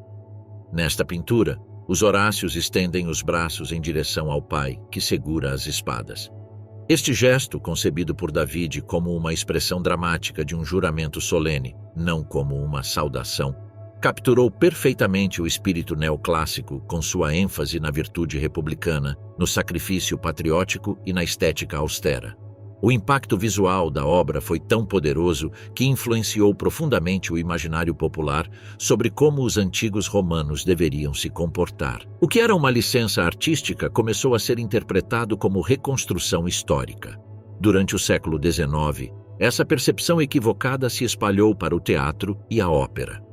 [SPEAKER 1] Nesta pintura, os Horácios estendem os braços em direção ao pai, que segura as espadas. Este gesto, concebido por David como uma expressão dramática de um juramento solene, não como uma saudação, capturou perfeitamente o espírito neoclássico com sua ênfase na virtude republicana, no sacrifício patriótico e na estética austera. O impacto visual da obra foi tão poderoso que influenciou profundamente o imaginário popular sobre como os antigos romanos deveriam se comportar. O que era uma licença artística começou a ser interpretado como reconstrução histórica. Durante o século XIX, essa percepção equivocada se espalhou para o teatro e a ópera.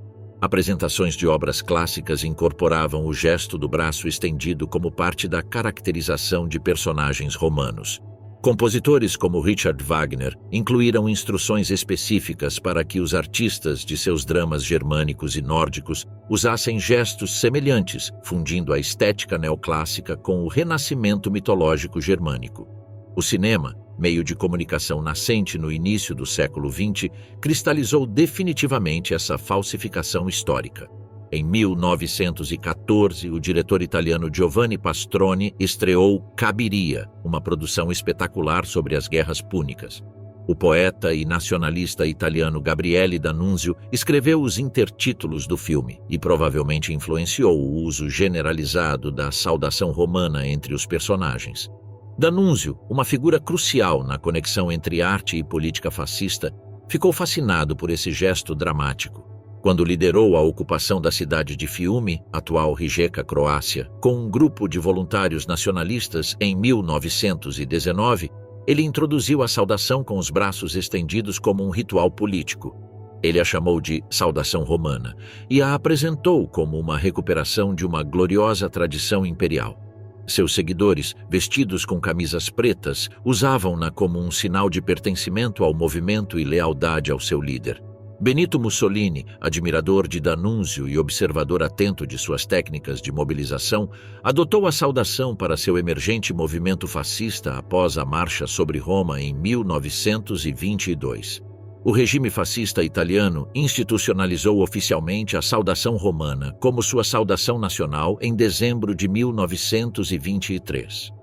[SPEAKER 1] Apresentações de obras clássicas incorporavam o gesto do braço estendido como parte da caracterização de personagens romanos. Compositores como Richard Wagner incluíram instruções específicas para que os artistas de seus dramas germânicos e nórdicos usassem gestos semelhantes, fundindo a estética neoclássica com o renascimento mitológico germânico. O cinema, meio de comunicação nascente no início do século XX, cristalizou definitivamente essa falsificação histórica. Em 1914, o diretor italiano Giovanni Pastrone estreou Cabiria, uma produção espetacular sobre as guerras púnicas. O poeta e nacionalista italiano Gabriele D'Annunzio escreveu os intertítulos do filme e provavelmente influenciou o uso generalizado da saudação romana entre os personagens. D'Annunzio, uma figura crucial na conexão entre arte e política fascista, ficou fascinado por esse gesto dramático. Quando liderou a ocupação da cidade de Fiume, atual Rijeka, Croácia, com um grupo de voluntários nacionalistas em 1919, ele introduziu a saudação com os braços estendidos como um ritual político. Ele a chamou de saudação romana e a apresentou como uma recuperação de uma gloriosa tradição imperial. Seus seguidores, vestidos com camisas pretas, usavam-na como um sinal de pertencimento ao movimento e lealdade ao seu líder. Benito Mussolini, admirador de D'Annunzio e observador atento de suas técnicas de mobilização, adotou a saudação para seu emergente movimento fascista após a Marcha sobre Roma em 1922. O regime fascista italiano institucionalizou oficialmente a saudação romana como sua saudação nacional em dezembro de 1923.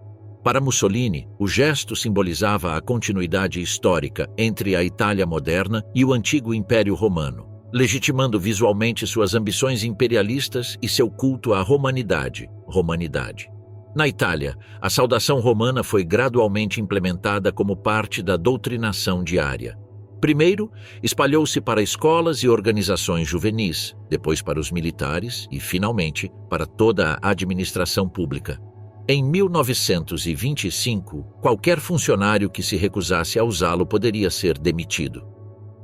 [SPEAKER 1] Para Mussolini, o gesto simbolizava a continuidade histórica entre a Itália moderna e o antigo Império Romano, legitimando visualmente suas ambições imperialistas e seu culto à romanidade. Na Itália, a saudação romana foi gradualmente implementada como parte da doutrinação diária. Primeiro, espalhou-se para escolas e organizações juvenis, depois para os militares e, finalmente, para toda a administração pública. Em 1925, qualquer funcionário que se recusasse a usá-lo poderia ser demitido.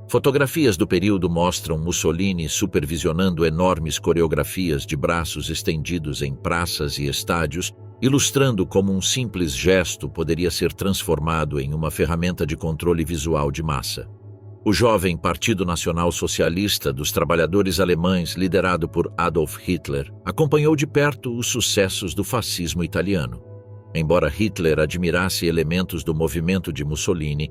[SPEAKER 1] Fotografias do período mostram Mussolini supervisionando enormes coreografias de braços estendidos em praças e estádios, ilustrando como um simples gesto poderia ser transformado em uma ferramenta de controle visual de massa. O jovem Partido Nacional Socialista dos Trabalhadores Alemães, liderado por Adolf Hitler, acompanhou de perto os sucessos do fascismo italiano. Embora Hitler admirasse elementos do movimento de Mussolini,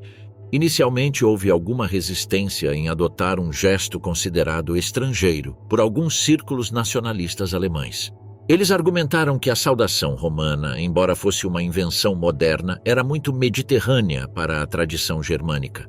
[SPEAKER 1] inicialmente houve alguma resistência em adotar um gesto considerado estrangeiro por alguns círculos nacionalistas alemães. Eles argumentaram que a saudação romana, embora fosse uma invenção moderna, era muito mediterrânea para a tradição germânica.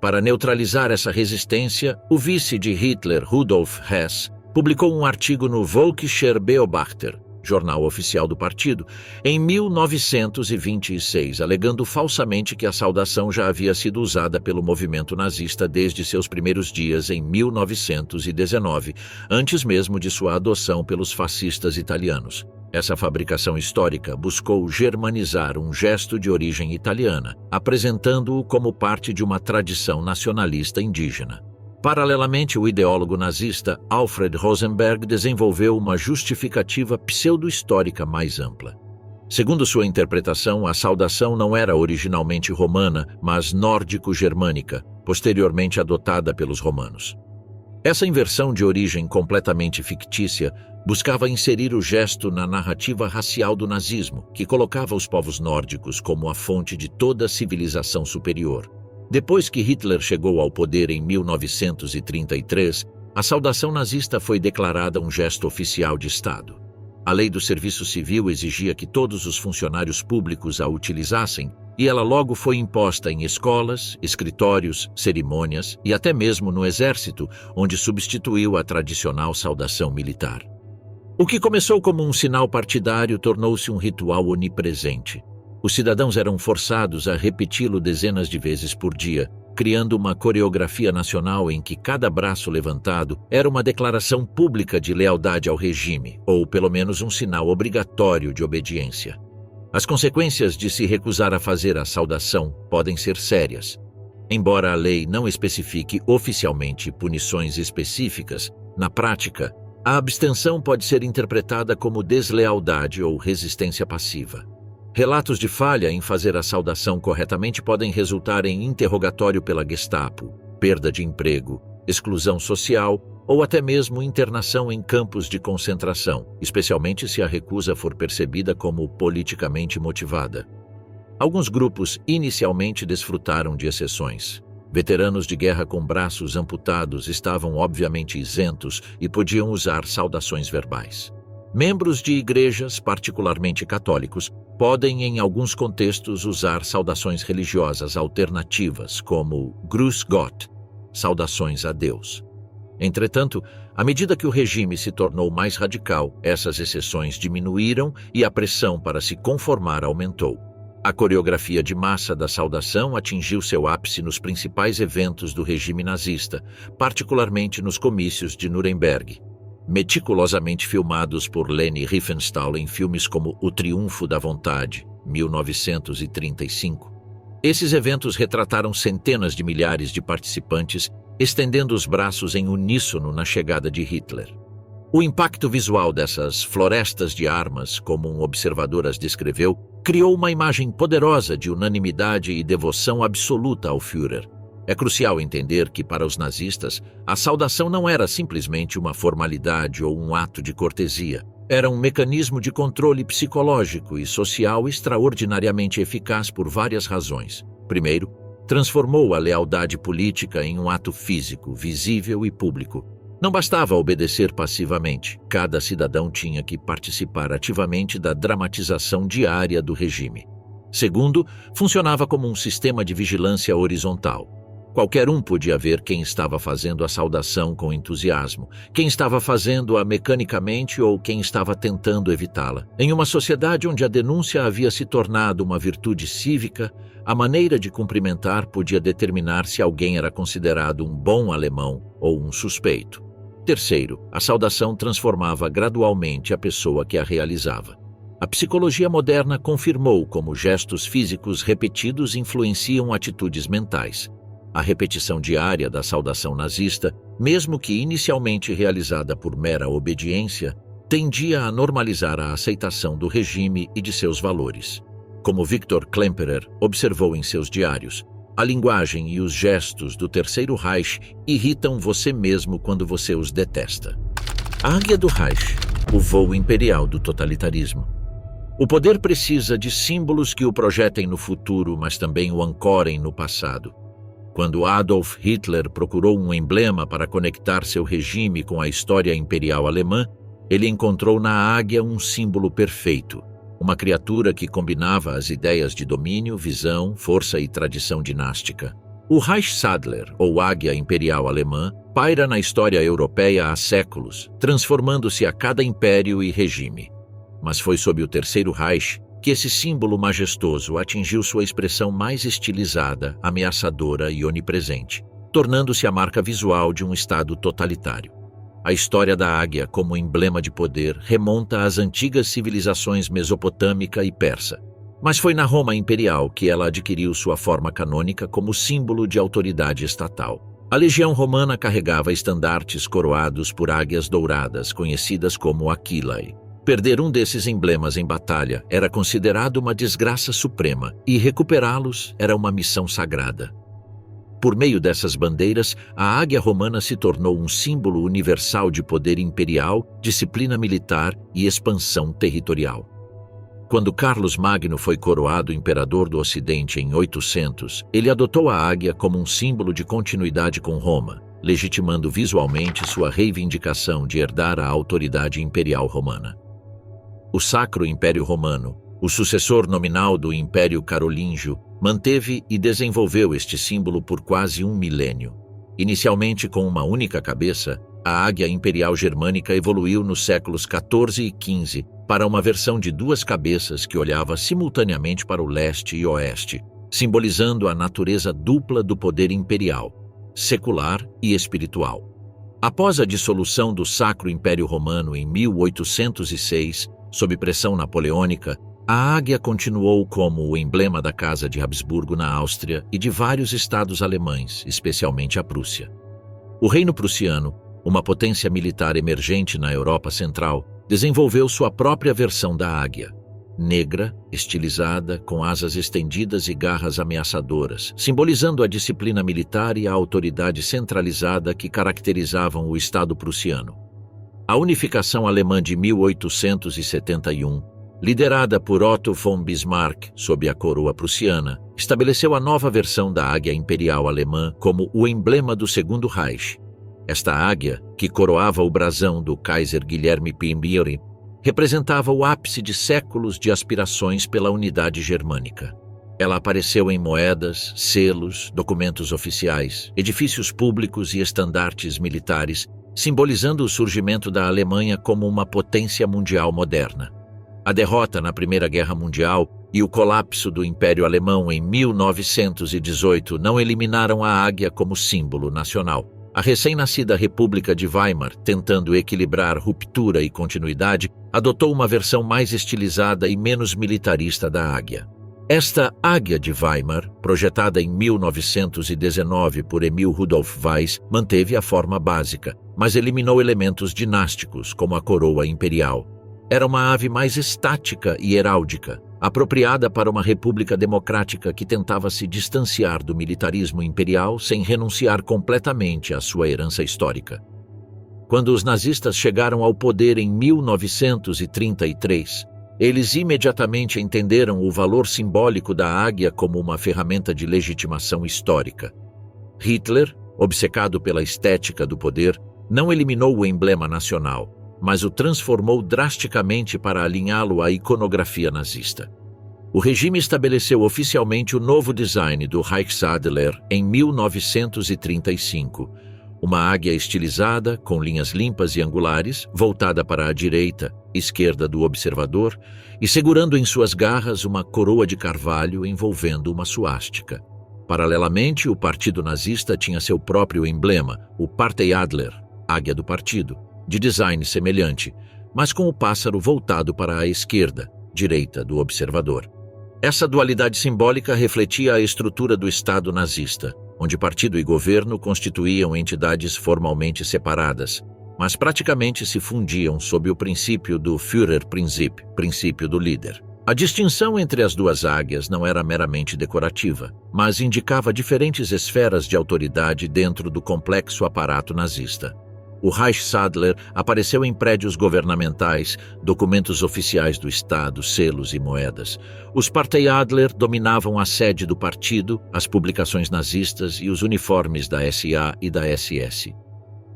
[SPEAKER 1] Para neutralizar essa resistência, o vice de Hitler, Rudolf Hess, publicou um artigo no Völkischer Beobachter, jornal oficial do partido, em 1926, alegando falsamente que a saudação já havia sido usada pelo movimento nazista desde seus primeiros dias em 1919, antes mesmo de sua adoção pelos fascistas italianos. Essa fabricação histórica buscou germanizar um gesto de origem italiana, apresentando-o como parte de uma tradição nacionalista indígena. Paralelamente, o ideólogo nazista Alfred Rosenberg desenvolveu uma justificativa pseudo-histórica mais ampla. Segundo sua interpretação, a saudação não era originalmente romana, mas nórdico-germânica, posteriormente adotada pelos romanos. Essa inversão de origem completamente fictícia buscava inserir o gesto na narrativa racial do nazismo, que colocava os povos nórdicos como a fonte de toda civilização superior. Depois que Hitler chegou ao poder em 1933, a saudação nazista foi declarada um gesto oficial de Estado. A lei do serviço civil exigia que todos os funcionários públicos a utilizassem, e ela logo foi imposta em escolas, escritórios, cerimônias e até mesmo no exército, onde substituiu a tradicional saudação militar. O que começou como um sinal partidário tornou-se um ritual onipresente. Os cidadãos eram forçados a repeti-lo dezenas de vezes por dia, criando uma coreografia nacional em que cada braço levantado era uma declaração pública de lealdade ao regime, ou pelo menos um sinal obrigatório de obediência. As consequências de se recusar a fazer a saudação podem ser sérias. Embora a lei não especifique oficialmente punições específicas, na prática, a abstenção pode ser interpretada como deslealdade ou resistência passiva. Relatos de falha em fazer a saudação corretamente podem resultar em interrogatório pela Gestapo, perda de emprego, exclusão social ou até mesmo internação em campos de concentração, especialmente se a recusa for percebida como politicamente motivada. Alguns grupos inicialmente desfrutaram de exceções. Veteranos de guerra com braços amputados estavam obviamente isentos e podiam usar saudações verbais. Membros de igrejas, particularmente católicos, podem, em alguns contextos, usar saudações religiosas alternativas, como Grüß Gott, saudações a Deus. Entretanto, à medida que o regime se tornou mais radical, essas exceções diminuíram e a pressão para se conformar aumentou. A coreografia de massa da saudação atingiu seu ápice nos principais eventos do regime nazista, particularmente nos comícios de Nuremberg. Meticulosamente filmados por Leni Riefenstahl em filmes como O Triunfo da Vontade, 1935. Esses eventos retrataram centenas de milhares de participantes estendendo os braços em uníssono na chegada de Hitler. O impacto visual dessas florestas de armas, como um observador as descreveu, criou uma imagem poderosa de unanimidade e devoção absoluta ao Führer. É crucial entender que, para os nazistas, a saudação não era simplesmente uma formalidade ou um ato de cortesia. Era um mecanismo de controle psicológico e social extraordinariamente eficaz por várias razões. Primeiro, transformou a lealdade política em um ato físico, visível e público. Não bastava obedecer passivamente, cada cidadão tinha que participar ativamente da dramatização diária do regime. Segundo, funcionava como um sistema de vigilância horizontal. Qualquer um podia ver quem estava fazendo a saudação com entusiasmo, quem estava fazendo-a mecanicamente ou quem estava tentando evitá-la. Em uma sociedade onde a denúncia havia se tornado uma virtude cívica, a maneira de cumprimentar podia determinar se alguém era considerado um bom alemão ou um suspeito. Terceiro, a saudação transformava gradualmente a pessoa que a realizava. A psicologia moderna confirmou como gestos físicos repetidos influenciam atitudes mentais. A repetição diária da saudação nazista, mesmo que inicialmente realizada por mera obediência, tendia a normalizar a aceitação do regime e de seus valores. Como Viktor Klemperer observou em seus diários, a linguagem e os gestos do Terceiro Reich irritam você mesmo quando você os detesta. A águia do Reich, o voo imperial do totalitarismo. O poder precisa de símbolos que o projetem no futuro, mas também o ancorem no passado. Quando Adolf Hitler procurou um emblema para conectar seu regime com a história imperial alemã, ele encontrou na águia um símbolo perfeito. Uma criatura que combinava as ideias de domínio, visão, força e tradição dinástica. O Reichsadler, ou águia imperial alemã, paira na história europeia há séculos, transformando-se a cada império e regime. Mas foi sob o Terceiro Reich que esse símbolo majestoso atingiu sua expressão mais estilizada, ameaçadora e onipresente, tornando-se a marca visual de um Estado totalitário. A história da águia como emblema de poder remonta às antigas civilizações mesopotâmica e persa. Mas foi na Roma imperial que ela adquiriu sua forma canônica como símbolo de autoridade estatal. A legião romana carregava estandartes coroados por águias douradas, conhecidas como Aquilae. Perder um desses emblemas em batalha era considerado uma desgraça suprema e recuperá-los era uma missão sagrada. Por meio dessas bandeiras, a águia romana se tornou um símbolo universal de poder imperial, disciplina militar e expansão territorial. Quando Carlos Magno foi coroado imperador do Ocidente em 800, ele adotou a águia como um símbolo de continuidade com Roma, legitimando visualmente sua reivindicação de herdar a autoridade imperial romana. O Sacro Império Romano, o sucessor nominal do Império Carolíngio, manteve e desenvolveu este símbolo por quase um milênio. Inicialmente com uma única cabeça, a águia imperial germânica evoluiu nos séculos XIV e XV para uma versão de duas cabeças que olhava simultaneamente para o leste e oeste, simbolizando a natureza dupla do poder imperial, secular e espiritual. Após a dissolução do Sacro Império Romano em 1806, sob pressão napoleônica, A águia continuou como o emblema da Casa de Habsburgo na Áustria e de vários estados alemães, especialmente a Prússia. O Reino Prussiano, uma potência militar emergente na Europa Central, desenvolveu sua própria versão da águia, negra, estilizada, com asas estendidas e garras ameaçadoras, simbolizando a disciplina militar e a autoridade centralizada que caracterizavam o Estado prussiano. A unificação alemã de 1871, liderada por Otto von Bismarck sob a coroa prussiana, estabeleceu a nova versão da águia imperial alemã como o emblema do Segundo Reich. Esta águia, que coroava o brasão do Kaiser Guilherme I, representava o ápice de séculos de aspirações pela unidade germânica. Ela apareceu em moedas, selos, documentos oficiais, edifícios públicos e estandartes militares, simbolizando o surgimento da Alemanha como uma potência mundial moderna. A derrota na Primeira Guerra Mundial e o colapso do Império Alemão em 1918 não eliminaram a águia como símbolo nacional. A recém-nascida República de Weimar, tentando equilibrar ruptura e continuidade, adotou uma versão mais estilizada e menos militarista da águia. Esta Águia de Weimar, projetada em 1919 por Emil Rudolf Weiss, manteve a forma básica, mas eliminou elementos dinásticos, como a coroa imperial. Era uma ave mais estática e heráldica, apropriada para uma república democrática que tentava se distanciar do militarismo imperial sem renunciar completamente à sua herança histórica. Quando os nazistas chegaram ao poder em 1933, eles imediatamente entenderam o valor simbólico da águia como uma ferramenta de legitimação histórica. Hitler, obcecado pela estética do poder, não eliminou o emblema nacional, mas o transformou drasticamente para alinhá-lo à iconografia nazista. O regime estabeleceu oficialmente o novo design do Reichsadler em 1935, uma águia estilizada, com linhas limpas e angulares, voltada para a direita, esquerda do observador, e segurando em suas garras uma coroa de carvalho envolvendo uma suástica. Paralelamente, o partido nazista tinha seu próprio emblema, o Parteiadler, águia do partido, de design semelhante, mas com o pássaro voltado para a esquerda, direita do observador. Essa dualidade simbólica refletia a estrutura do Estado nazista, onde partido e governo constituíam entidades formalmente separadas, mas praticamente se fundiam sob o princípio do Führerprinzip, princípio do líder. A distinção entre as duas águias não era meramente decorativa, mas indicava diferentes esferas de autoridade dentro do complexo aparato nazista. O Reichsadler apareceu em prédios governamentais, documentos oficiais do Estado, selos e moedas. Os Parteiadler dominavam a sede do partido, as publicações nazistas e os uniformes da SA e da SS.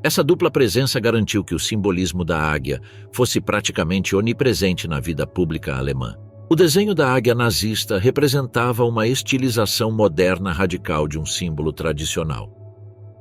[SPEAKER 1] Essa dupla presença garantiu que o simbolismo da águia fosse praticamente onipresente na vida pública alemã. O desenho da águia nazista representava uma estilização moderna radical de um símbolo tradicional.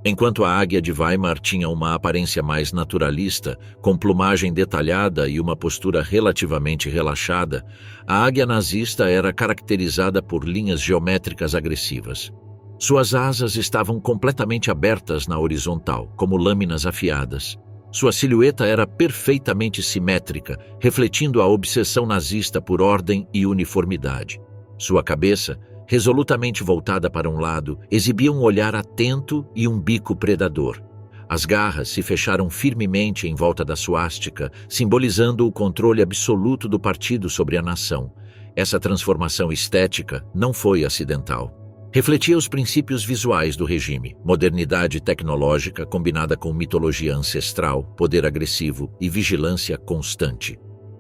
[SPEAKER 1] Enquanto a Águia de Weimar tinha uma aparência mais naturalista, com plumagem detalhada e uma postura relativamente relaxada, a águia nazista era caracterizada por linhas geométricas agressivas. Suas asas estavam completamente abertas na horizontal, como lâminas afiadas. Sua silhueta era perfeitamente simétrica, refletindo a obsessão nazista por ordem e uniformidade. Sua cabeça, resolutamente voltada para um lado, exibia um olhar atento e um bico predador. As garras se fecharam firmemente em volta da suástica, simbolizando o controle absoluto do partido sobre a nação. Essa transformação estética não foi acidental. Refletia os princípios visuais do regime, modernidade tecnológica combinada com mitologia ancestral, poder agressivo e vigilância constante.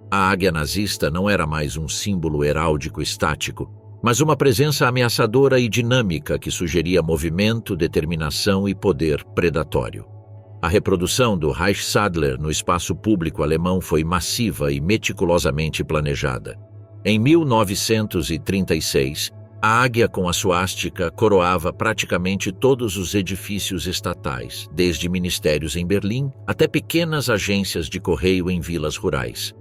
[SPEAKER 1] A águia nazista não era mais um símbolo heráldico estático, mas uma presença ameaçadora e dinâmica que sugeria movimento, determinação e poder predatório. A reprodução do Reichsadler no espaço público alemão foi massiva e meticulosamente planejada. Em 1936, a águia com a suástica coroava praticamente todos os edifícios estatais, desde ministérios em Berlim até pequenas agências de correio em vilas rurais.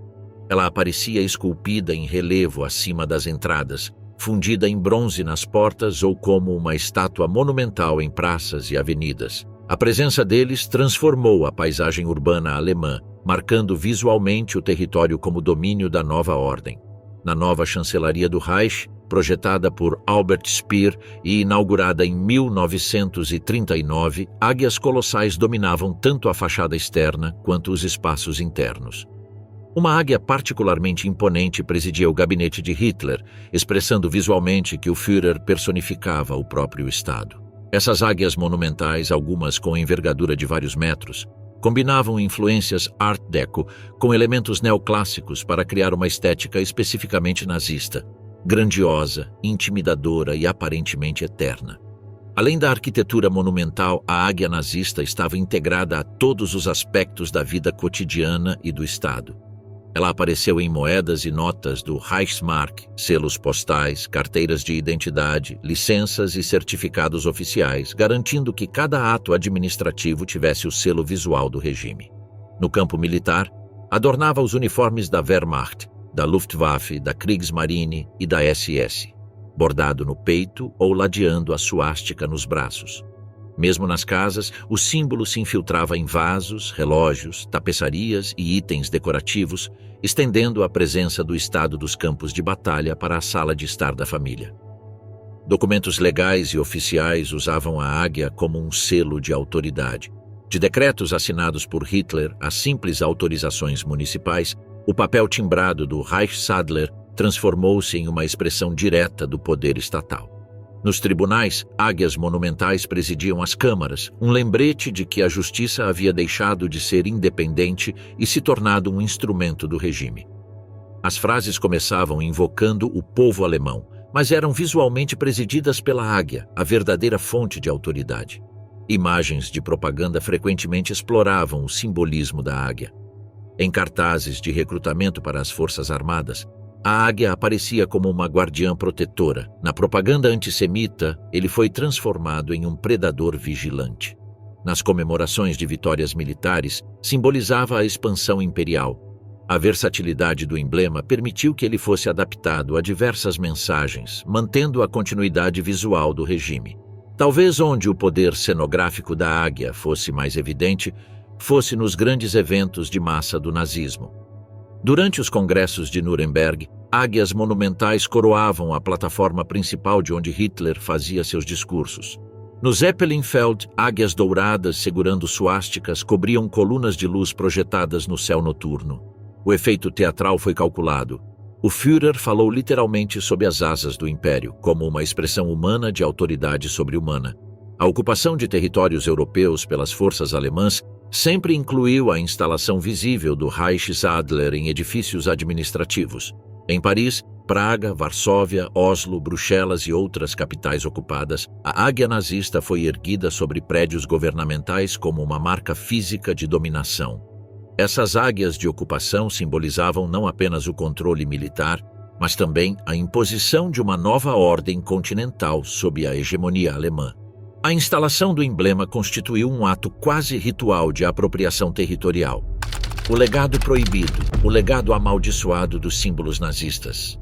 [SPEAKER 1] Ela aparecia esculpida em relevo acima das entradas, fundida em bronze nas portas ou como uma estátua monumental em praças e avenidas. A presença deles transformou a paisagem urbana alemã, marcando visualmente o território como domínio da nova ordem. Na nova chancelaria do Reich, projetada por Albert Speer e inaugurada em 1939, águias colossais dominavam tanto a fachada externa quanto os espaços internos. Uma águia particularmente imponente presidia o gabinete de Hitler, expressando visualmente que o Führer personificava o próprio Estado. Essas águias monumentais, algumas com envergadura de vários metros, combinavam influências Art Deco com elementos neoclássicos para criar uma estética especificamente nazista, grandiosa, intimidadora e aparentemente eterna. Além da arquitetura monumental, a águia nazista estava integrada a todos os aspectos da vida cotidiana e do Estado. Ela apareceu em moedas e notas do Reichsmark, selos postais, carteiras de identidade, licenças e certificados oficiais, garantindo que cada ato administrativo tivesse o selo visual do regime. No campo militar, adornava os uniformes da Wehrmacht, da Luftwaffe, da Kriegsmarine e da SS, bordado no peito ou ladeando a suástica nos braços. Mesmo nas casas, o símbolo se infiltrava em vasos, relógios, tapeçarias e itens decorativos, estendendo a presença do estado dos campos de batalha para a sala de estar da família. Documentos legais e oficiais usavam a águia como um selo de autoridade. De decretos assinados por Hitler a simples autorizações municipais, o papel timbrado do Reichsadler transformou-se em uma expressão direta do poder estatal. Nos tribunais, águias monumentais presidiam as câmaras, um lembrete de que a justiça havia deixado de ser independente e se tornado um instrumento do regime. As frases começavam invocando o povo alemão, mas eram visualmente presididas pela águia, a verdadeira fonte de autoridade. Imagens de propaganda frequentemente exploravam o simbolismo da águia. Em cartazes de recrutamento para as Forças Armadas, a águia aparecia como uma guardiã protetora. Na propaganda antissemita, ele foi transformado em um predador vigilante. Nas comemorações de vitórias militares, simbolizava a expansão imperial. A versatilidade do emblema permitiu que ele fosse adaptado a diversas mensagens, mantendo a continuidade visual do regime. Talvez onde o poder cenográfico da águia fosse mais evidente, fosse nos grandes eventos de massa do nazismo. Durante os congressos de Nuremberg, águias monumentais coroavam a plataforma principal de onde Hitler fazia seus discursos. No Zeppelinfeld, águias douradas segurando suásticas cobriam colunas de luz projetadas no céu noturno. O efeito teatral foi calculado. O Führer falou literalmente sob as asas do Império, como uma expressão humana de autoridade sobre-humana. A ocupação de territórios europeus pelas forças alemãs sempre incluiu a instalação visível do Reichsadler em edifícios administrativos. Em Paris, Praga, Varsóvia, Oslo, Bruxelas e outras capitais ocupadas, a águia nazista foi erguida sobre prédios governamentais como uma marca física de dominação. Essas águias de ocupação simbolizavam não apenas o controle militar, mas também a imposição de uma nova ordem continental sob a hegemonia alemã. A instalação do emblema constituiu um ato quase ritual de apropriação territorial. O legado proibido, o legado amaldiçoado dos símbolos nazistas.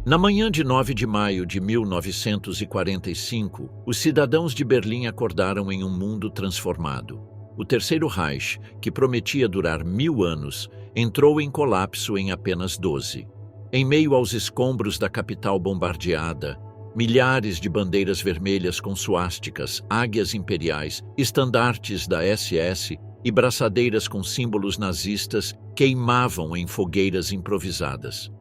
[SPEAKER 1] Na manhã de 9 de maio de 1945, os cidadãos de Berlim acordaram em um mundo transformado. O Terceiro Reich, que prometia durar 1000 anos, entrou em colapso em apenas 12. Em meio aos escombros da capital bombardeada, milhares de bandeiras vermelhas com suásticas, águias imperiais, estandartes da SS e braçadeiras com símbolos nazistas queimavam em fogueiras improvisadas.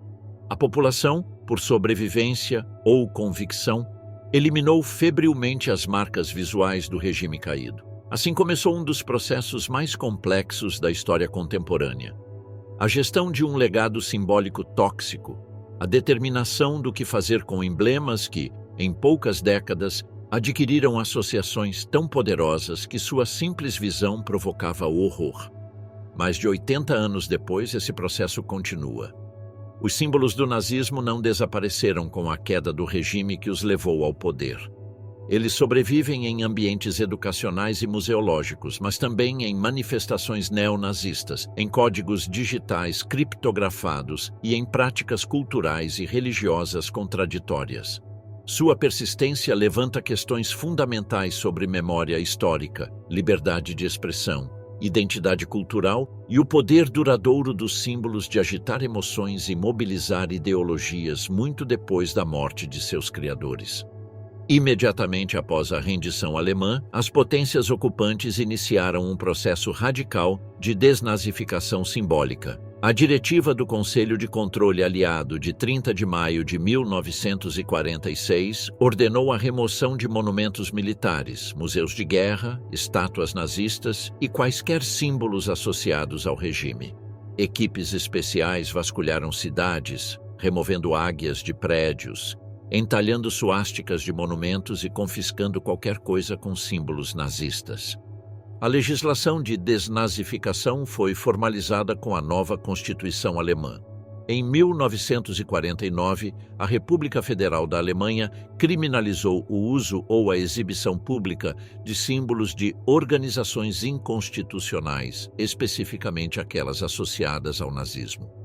[SPEAKER 1] A população, por sobrevivência ou convicção, eliminou febrilmente as marcas visuais do regime caído. Assim começou um dos processos mais complexos da história contemporânea. A gestão de um legado simbólico tóxico, a determinação do que fazer com emblemas que, em poucas décadas, adquiriram associações tão poderosas que sua simples visão provocava horror. Mais de 80 anos depois, esse processo continua. Os símbolos do nazismo não desapareceram com a queda do regime que os levou ao poder. Eles sobrevivem em ambientes educacionais e museológicos, mas também em manifestações neonazistas, em códigos digitais criptografados e em práticas culturais e religiosas contraditórias. Sua persistência levanta questões fundamentais sobre memória histórica, liberdade de expressão identidade cultural e o poder duradouro dos símbolos de agitar emoções e mobilizar ideologias muito depois da morte de seus criadores. Imediatamente após a rendição alemã, as potências ocupantes iniciaram um processo radical de desnazificação simbólica. A diretiva do Conselho de Controle Aliado de 30 de maio de 1946 ordenou a remoção de monumentos militares, museus de guerra, estátuas nazistas e quaisquer símbolos associados ao regime. Equipes especiais vasculharam cidades, removendo águias de prédios, entalhando suásticas de monumentos e confiscando qualquer coisa com símbolos nazistas. A legislação de desnazificação foi formalizada com a nova Constituição Alemã. Em 1949, a República Federal da Alemanha criminalizou o uso ou a exibição pública de símbolos de organizações inconstitucionais, especificamente aquelas associadas ao nazismo.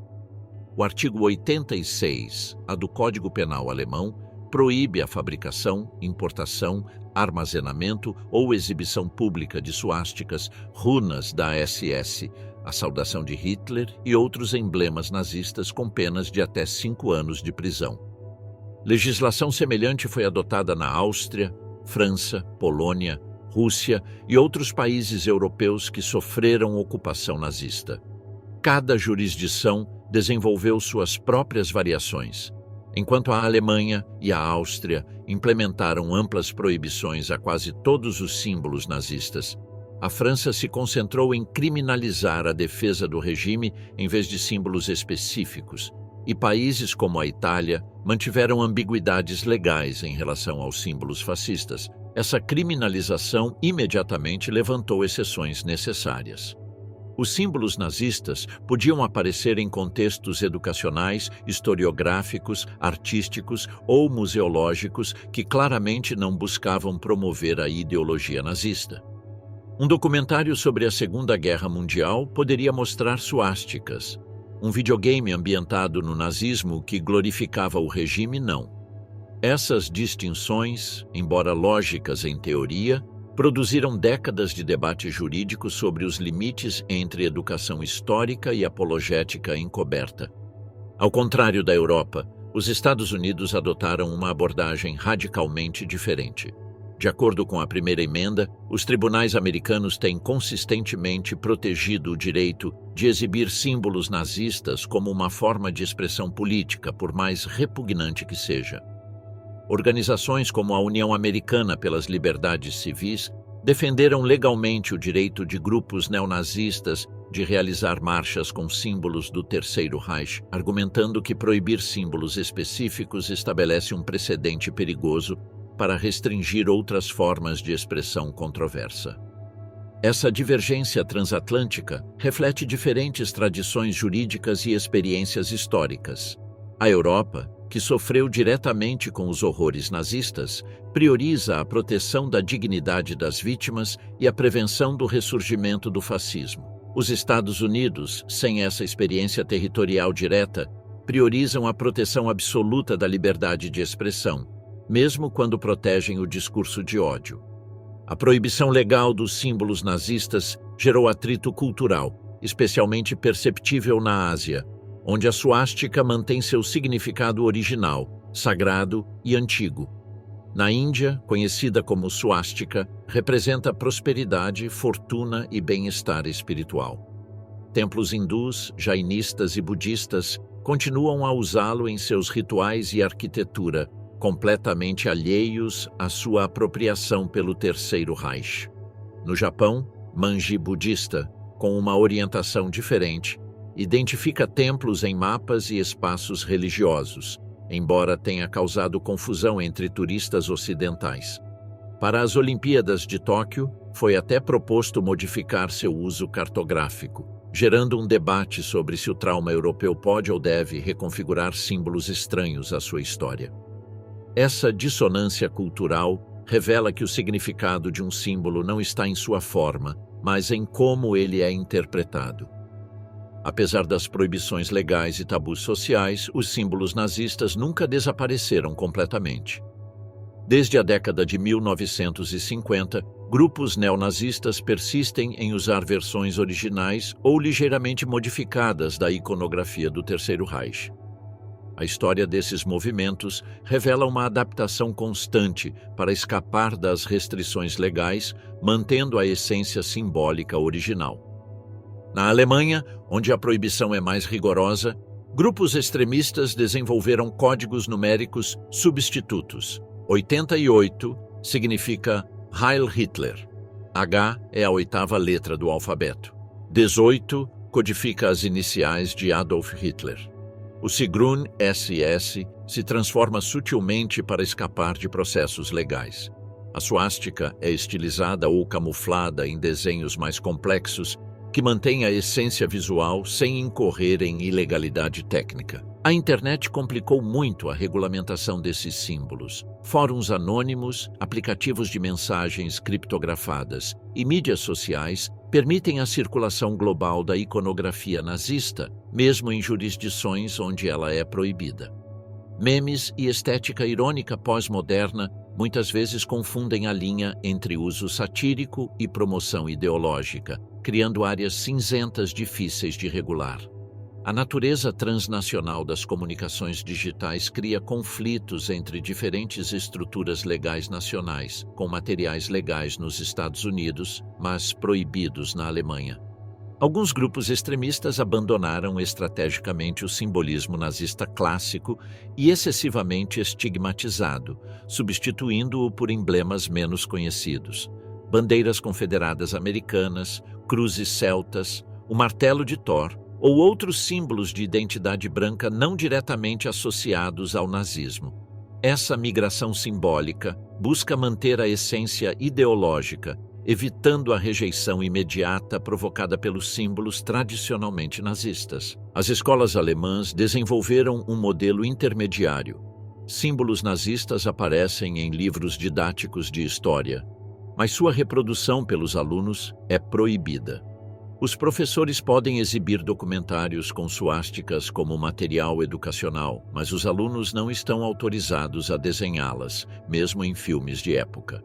[SPEAKER 1] O artigo 86, do Código Penal alemão, proíbe a fabricação, importação, armazenamento ou exibição pública de suásticas, runas da SS, a saudação de Hitler e outros emblemas nazistas com penas de até 5 anos de prisão. Legislação semelhante foi adotada na Áustria, França, Polônia, Rússia e outros países europeus que sofreram ocupação nazista. Cada jurisdição desenvolveu suas próprias variações. Enquanto a Alemanha e a Áustria implementaram amplas proibições a quase todos os símbolos nazistas, a França se concentrou em criminalizar a defesa do regime em vez de símbolos específicos, e países como a Itália mantiveram ambiguidades legais em relação aos símbolos fascistas. Essa criminalização imediatamente levantou exceções necessárias. Os símbolos nazistas podiam aparecer em contextos educacionais, historiográficos, artísticos ou museológicos que claramente não buscavam promover a ideologia nazista. Um documentário sobre a Segunda Guerra Mundial poderia mostrar suásticas. Um videogame ambientado no nazismo que glorificava o regime, não. Essas distinções, embora lógicas em teoria, produziram décadas de debate jurídico sobre os limites entre educação histórica e apologética encoberta. Ao contrário da Europa, os Estados Unidos adotaram uma abordagem radicalmente diferente. De acordo com a primeira emenda, os tribunais americanos têm consistentemente protegido o direito de exibir símbolos nazistas como uma forma de expressão política, por mais repugnante que seja. Organizações como a União Americana pelas Liberdades Civis defenderam legalmente o direito de grupos neonazistas de realizar marchas com símbolos do Terceiro Reich, argumentando que proibir símbolos específicos estabelece um precedente perigoso para restringir outras formas de expressão controversa. Essa divergência transatlântica reflete diferentes tradições jurídicas e experiências históricas. A Europa, que sofreu diretamente com os horrores nazistas, prioriza a proteção da dignidade das vítimas e a prevenção do ressurgimento do fascismo. Os Estados Unidos, sem essa experiência territorial direta, priorizam a proteção absoluta da liberdade de expressão, mesmo quando protegem o discurso de ódio. A proibição legal dos símbolos nazistas gerou atrito cultural, especialmente perceptível na Ásia, onde a suástica mantém seu significado original, sagrado e antigo. Na Índia, conhecida como suástica, representa prosperidade, fortuna e bem-estar espiritual. Templos hindus, jainistas e budistas continuam a usá-lo em seus rituais e arquitetura, completamente alheios à sua apropriação pelo Terceiro Reich. No Japão, manji budista, com uma orientação diferente, identifica templos em mapas e espaços religiosos, embora tenha causado confusão entre turistas ocidentais. Para as Olimpíadas de Tóquio, foi até proposto modificar seu uso cartográfico, gerando um debate sobre se o trauma europeu pode ou deve reconfigurar símbolos estranhos à sua história. Essa dissonância cultural revela que o significado de um símbolo não está em sua forma, mas em como ele é interpretado. Apesar das proibições legais e tabus sociais, os símbolos nazistas nunca desapareceram completamente. Desde a década de 1950, grupos neonazistas persistem em usar versões originais ou ligeiramente modificadas da iconografia do Terceiro Reich. A história desses movimentos revela uma adaptação constante para escapar das restrições legais, mantendo a essência simbólica original. Na Alemanha, onde a proibição é mais rigorosa, grupos extremistas desenvolveram códigos numéricos substitutos. 88 significa Heil Hitler. H é a oitava letra do alfabeto. 18 codifica as iniciais de Adolf Hitler. O Sigrun SS se transforma sutilmente para escapar de processos legais. A suástica é estilizada ou camuflada em desenhos mais complexos que mantém a essência visual sem incorrer em ilegalidade técnica. A internet complicou muito a regulamentação desses símbolos. Fóruns anônimos, aplicativos de mensagens criptografadas e mídias sociais permitem a circulação global da iconografia nazista, mesmo em jurisdições onde ela é proibida. Memes e estética irônica pós-moderna muitas vezes confundem a linha entre uso satírico e promoção ideológica, criando áreas cinzentas difíceis de regular. A natureza transnacional das comunicações digitais cria conflitos entre diferentes estruturas legais nacionais, com materiais legais nos Estados Unidos, mas proibidos na Alemanha. Alguns grupos extremistas abandonaram estrategicamente o simbolismo nazista clássico e excessivamente estigmatizado, substituindo-o por emblemas menos conhecidos. Bandeiras confederadas americanas, cruzes celtas, o martelo de Thor, ou outros símbolos de identidade branca não diretamente associados ao nazismo. Essa migração simbólica busca manter a essência ideológica, evitando a rejeição imediata provocada pelos símbolos tradicionalmente nazistas. As escolas alemãs desenvolveram um modelo intermediário. Símbolos nazistas aparecem em livros didáticos de história, mas sua reprodução pelos alunos é proibida. Os professores podem exibir documentários com suásticas como material educacional, mas os alunos não estão autorizados a desenhá-las, mesmo em filmes de época.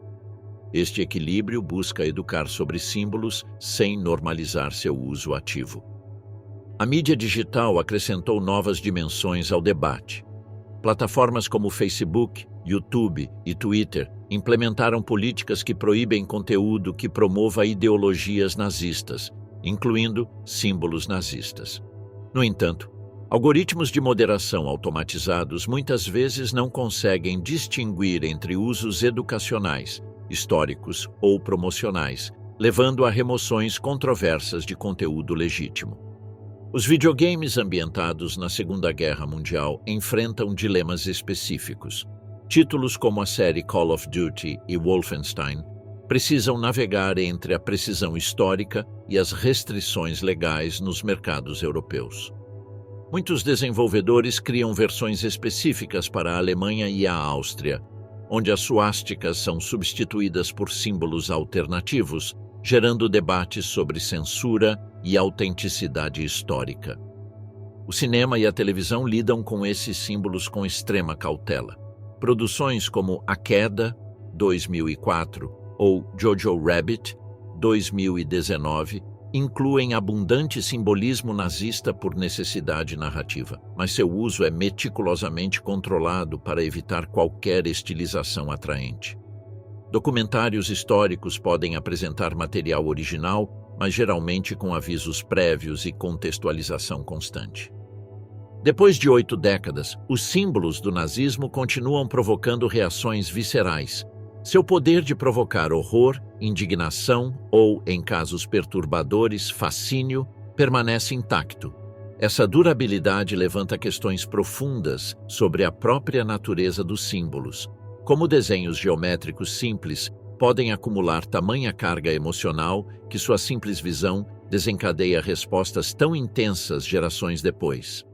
[SPEAKER 1] Este equilíbrio busca educar sobre símbolos sem normalizar seu uso ativo. A mídia digital acrescentou novas dimensões ao debate. Plataformas como Facebook, YouTube e Twitter implementaram políticas que proíbem conteúdo que promova ideologias nazistas, incluindo símbolos nazistas. No entanto, algoritmos de moderação automatizados muitas vezes não conseguem distinguir entre usos educacionais, históricos ou promocionais, levando a remoções controversas de conteúdo legítimo. Os videogames ambientados na Segunda Guerra Mundial enfrentam dilemas específicos. Títulos como a série Call of Duty e Wolfenstein precisam navegar entre a precisão histórica e as restrições legais nos mercados europeus. Muitos desenvolvedores criam versões específicas para a Alemanha e a Áustria, onde as suásticas são substituídas por símbolos alternativos, gerando debates sobre censura e autenticidade histórica. O cinema e a televisão lidam com esses símbolos com extrema cautela. Produções como A Queda, 2004, ou Jojo Rabbit, 2019, incluem abundante simbolismo nazista por necessidade narrativa, mas seu uso é meticulosamente controlado para evitar qualquer estilização atraente. Documentários históricos podem apresentar material original, mas geralmente com avisos prévios e contextualização constante. Depois de 8 décadas, os símbolos do nazismo continuam provocando reações viscerais. Seu poder de provocar horror, indignação ou, em casos perturbadores, fascínio, permanece intacto. Essa durabilidade levanta questões profundas sobre a própria natureza dos símbolos. Como desenhos geométricos simples podem acumular tamanha carga emocional que sua simples visão desencadeia respostas tão intensas gerações depois.